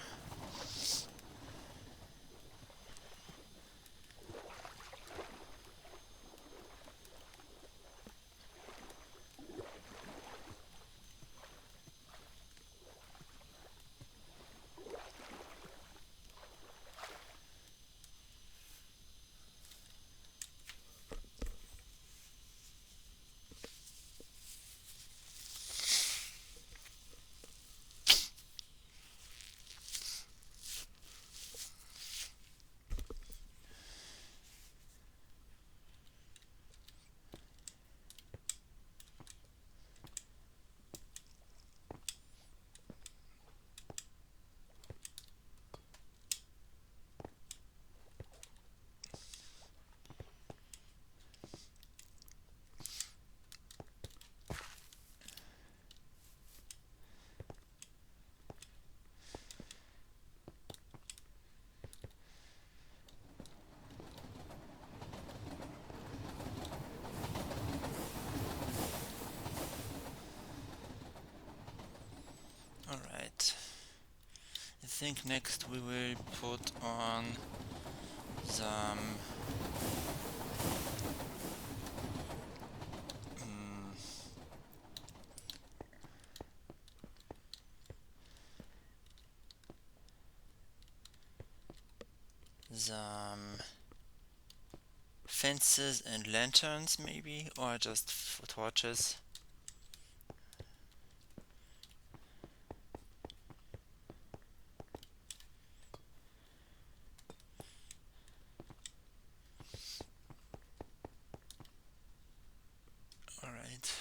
Alright. I think next we will put on some fences and lanterns maybe, or just torches. Alright.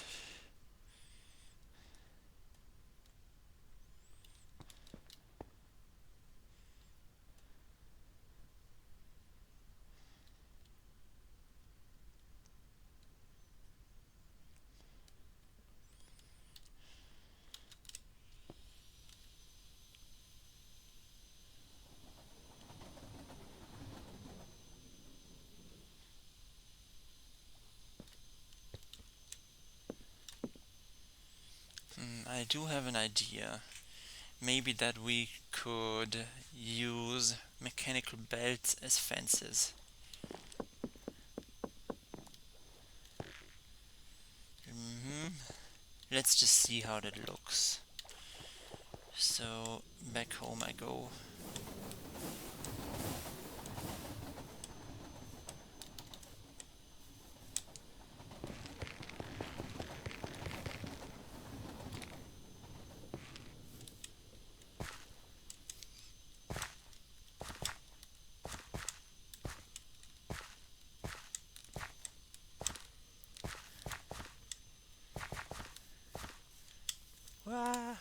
I do have an idea. Maybe that we could use mechanical belts as fences. Let's just see how that looks. So back home I go. Ah,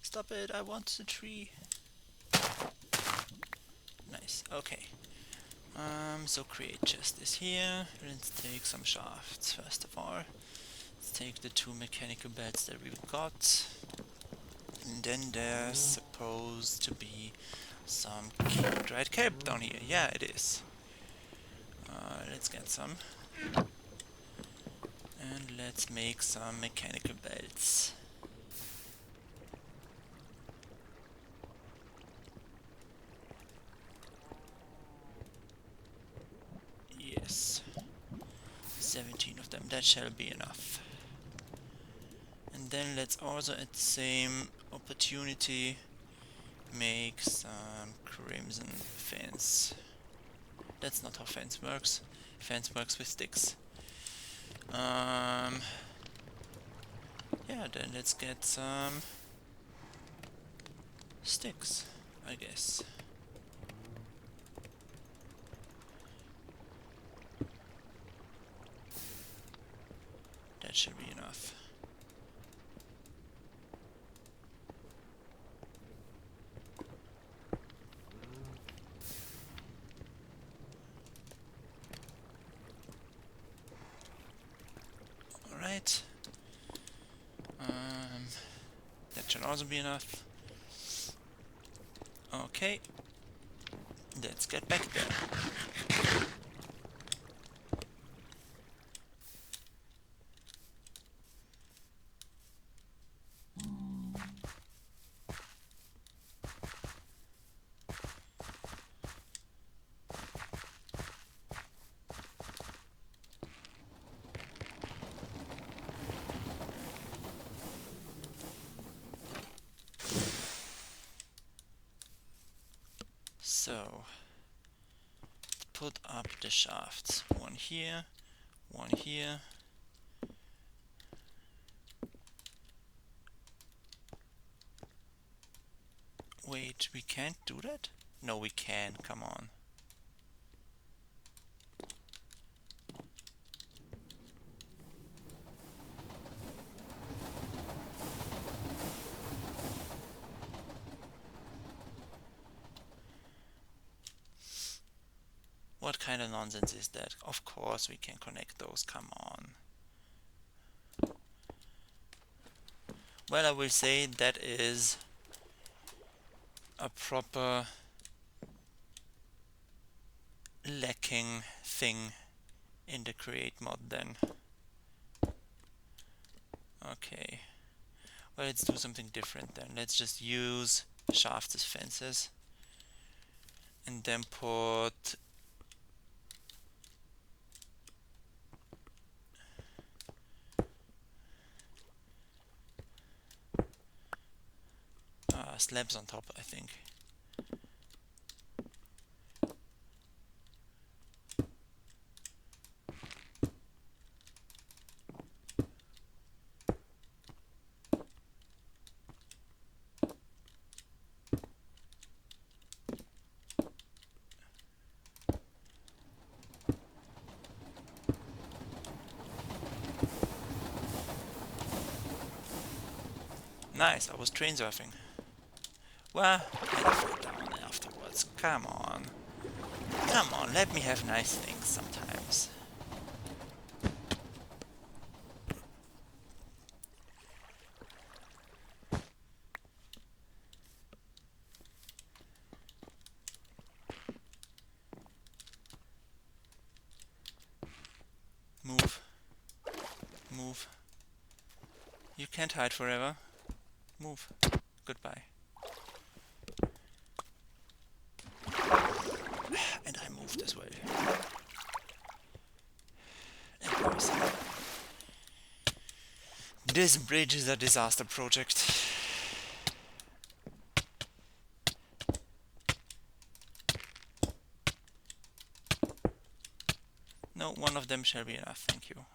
stop it, I want the tree. Nice, okay. So create chest is here. Let's take some shafts first of all. Let's take the 2 mechanical beds that we got. And then there's supposed to be some dried kelp down here. Yeah, it is. Let's get some. And let's make some mechanical belts. Yes. 17 of them, that shall be enough. And then let's also at the same opportunity make some crimson fence. That's not how fence works. Fence works with sticks. Yeah, then let's get some sticks, I guess. That should be enough. Alright. That should also be enough. Okay. Let's get back there. So, put up the shafts. One here, one here. Wait, we can't do that? No, we can, come on. What kind of nonsense is that? Of course we can connect those, come on. Well, I will say that is a proper lacking thing in the create mod then. Okay. Well, let's do something different then. Let's just use shafts as fences. And then put slabs on top, I think. Nice, I was train surfing. Well, I fell down afterwards. Come on. Come on, let me have nice things sometimes. Move. Move. You can't hide forever. Move. Goodbye. And I moved as well. Embarrassing. This bridge is a disaster project. No, one of them shall be enough, thank you.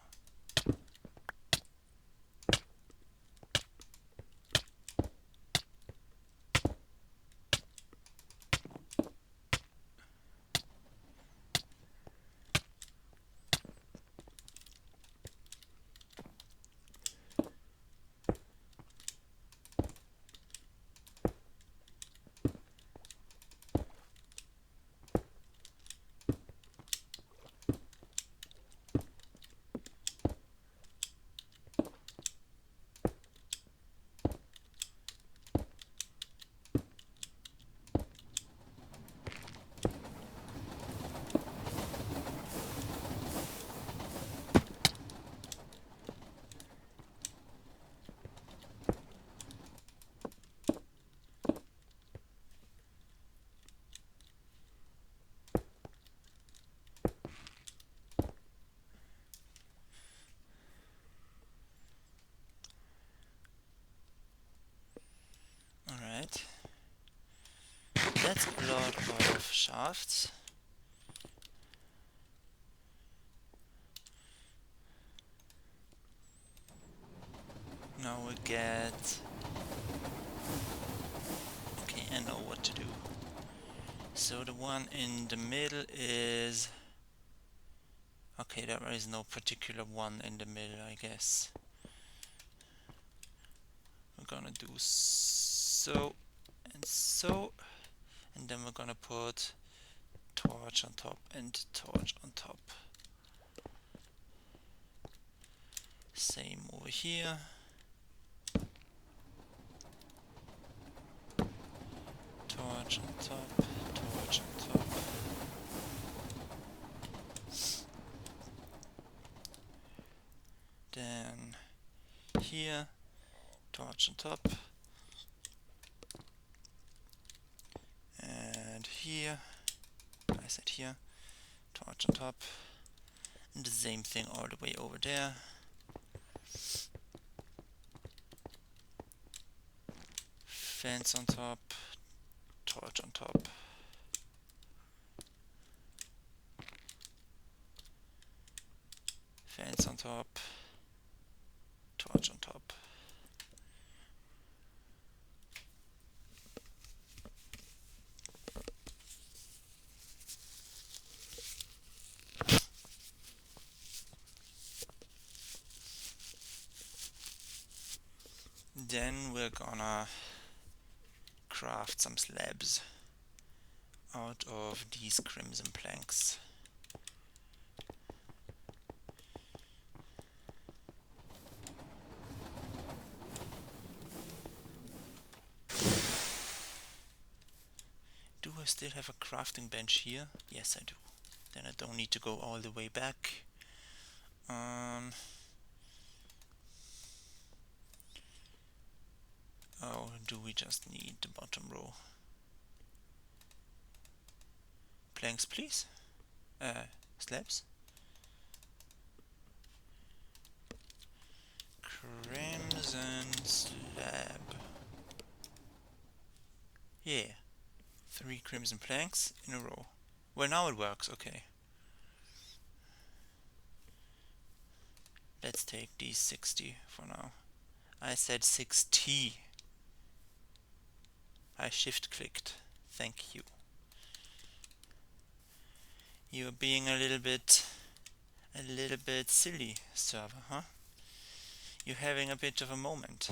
Alright. That's a lot of shafts. Now we get... Okay, I know what to do. So the one in the middle is... Okay, there is no particular one in the middle, I guess. We're gonna do so and so, and then we're gonna put torch on top and torch on top. Same over here. Torch on top, torch on top. Then here, torch on top. And here, I said here, torch on top. And the same thing all the way over there. Fence on top, torch on top. Fence on top, torch on top. Then we're gonna craft some slabs out of these crimson planks. Do I still have a crafting bench here? Yes, I do. Then I don't need to go all the way back. Oh, do we just need the bottom row? Planks, please. Slabs. Crimson slab. Yeah. 3 crimson planks in a row. Well, now it works, okay. Let's take these 60 for now. I said 6T. I shift clicked. Thank you. You're being a little bit silly, server, huh? You're having a bit of a moment.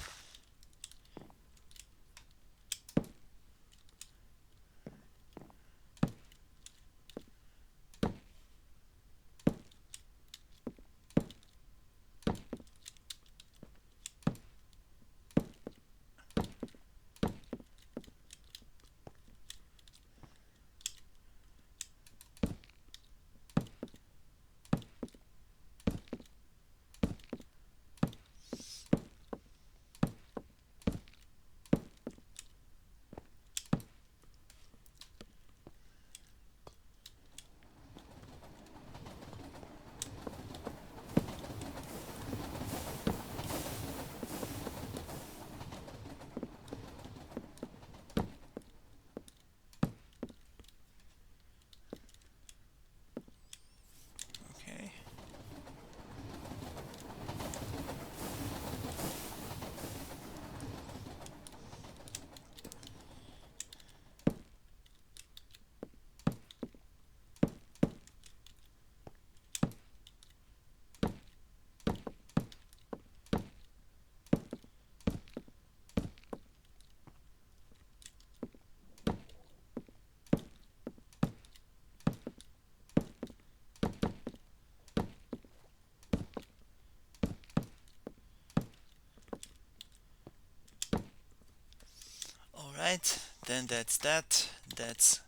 Alright, then that's that. That's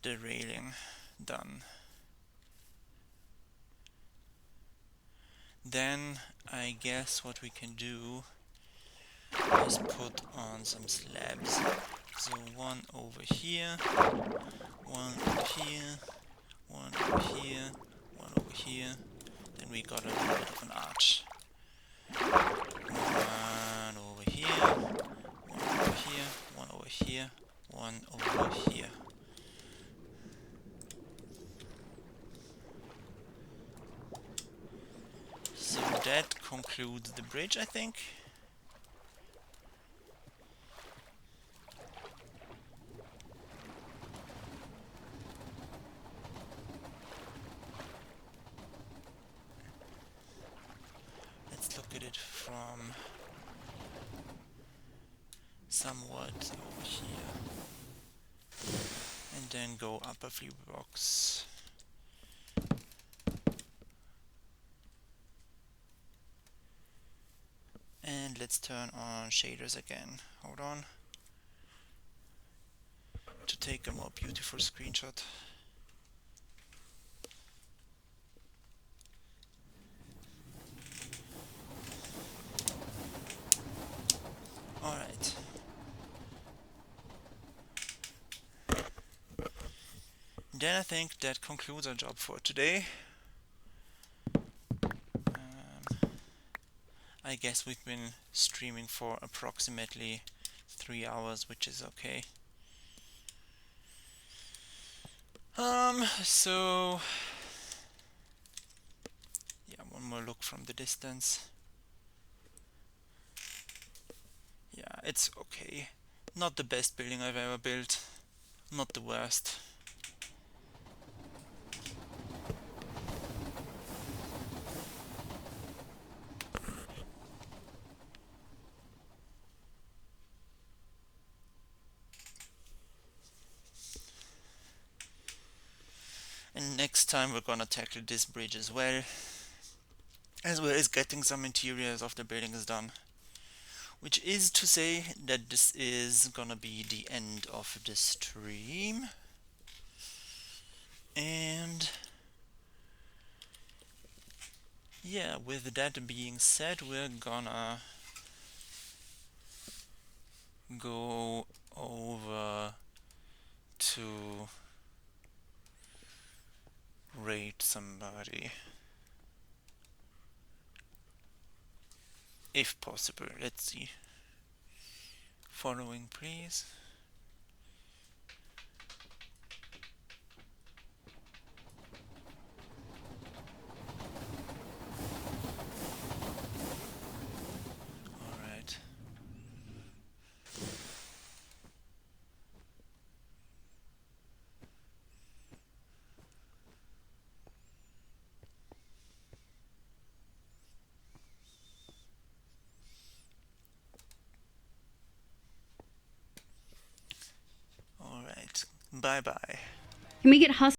the railing done. Then I guess what we can do is put on some slabs. So one over here, one over here, one over here, one over here. Then we got a little bit of an arch. One over here, one over here, one over here, one over here. So that concludes the bridge, I think. Let's look at it from somewhat over here. And then go up a few blocks. And let's turn on shaders again. Hold on. To take a more beautiful screenshot. Alright. Then I think that concludes our job for today. I guess we've been streaming for approximately 3 hours, which is okay. So yeah, one more look from the distance. Yeah, it's okay. Not the best building I've ever built. Not the worst. And next time we're gonna tackle this bridge as well as getting some interiors of the buildings done. Which is to say that this is gonna be the end of the stream. And yeah, with that being said, we're gonna go over to raid somebody. If possible, let's see. Following, please. Alright. Alright. Bye bye. Can we get hustle?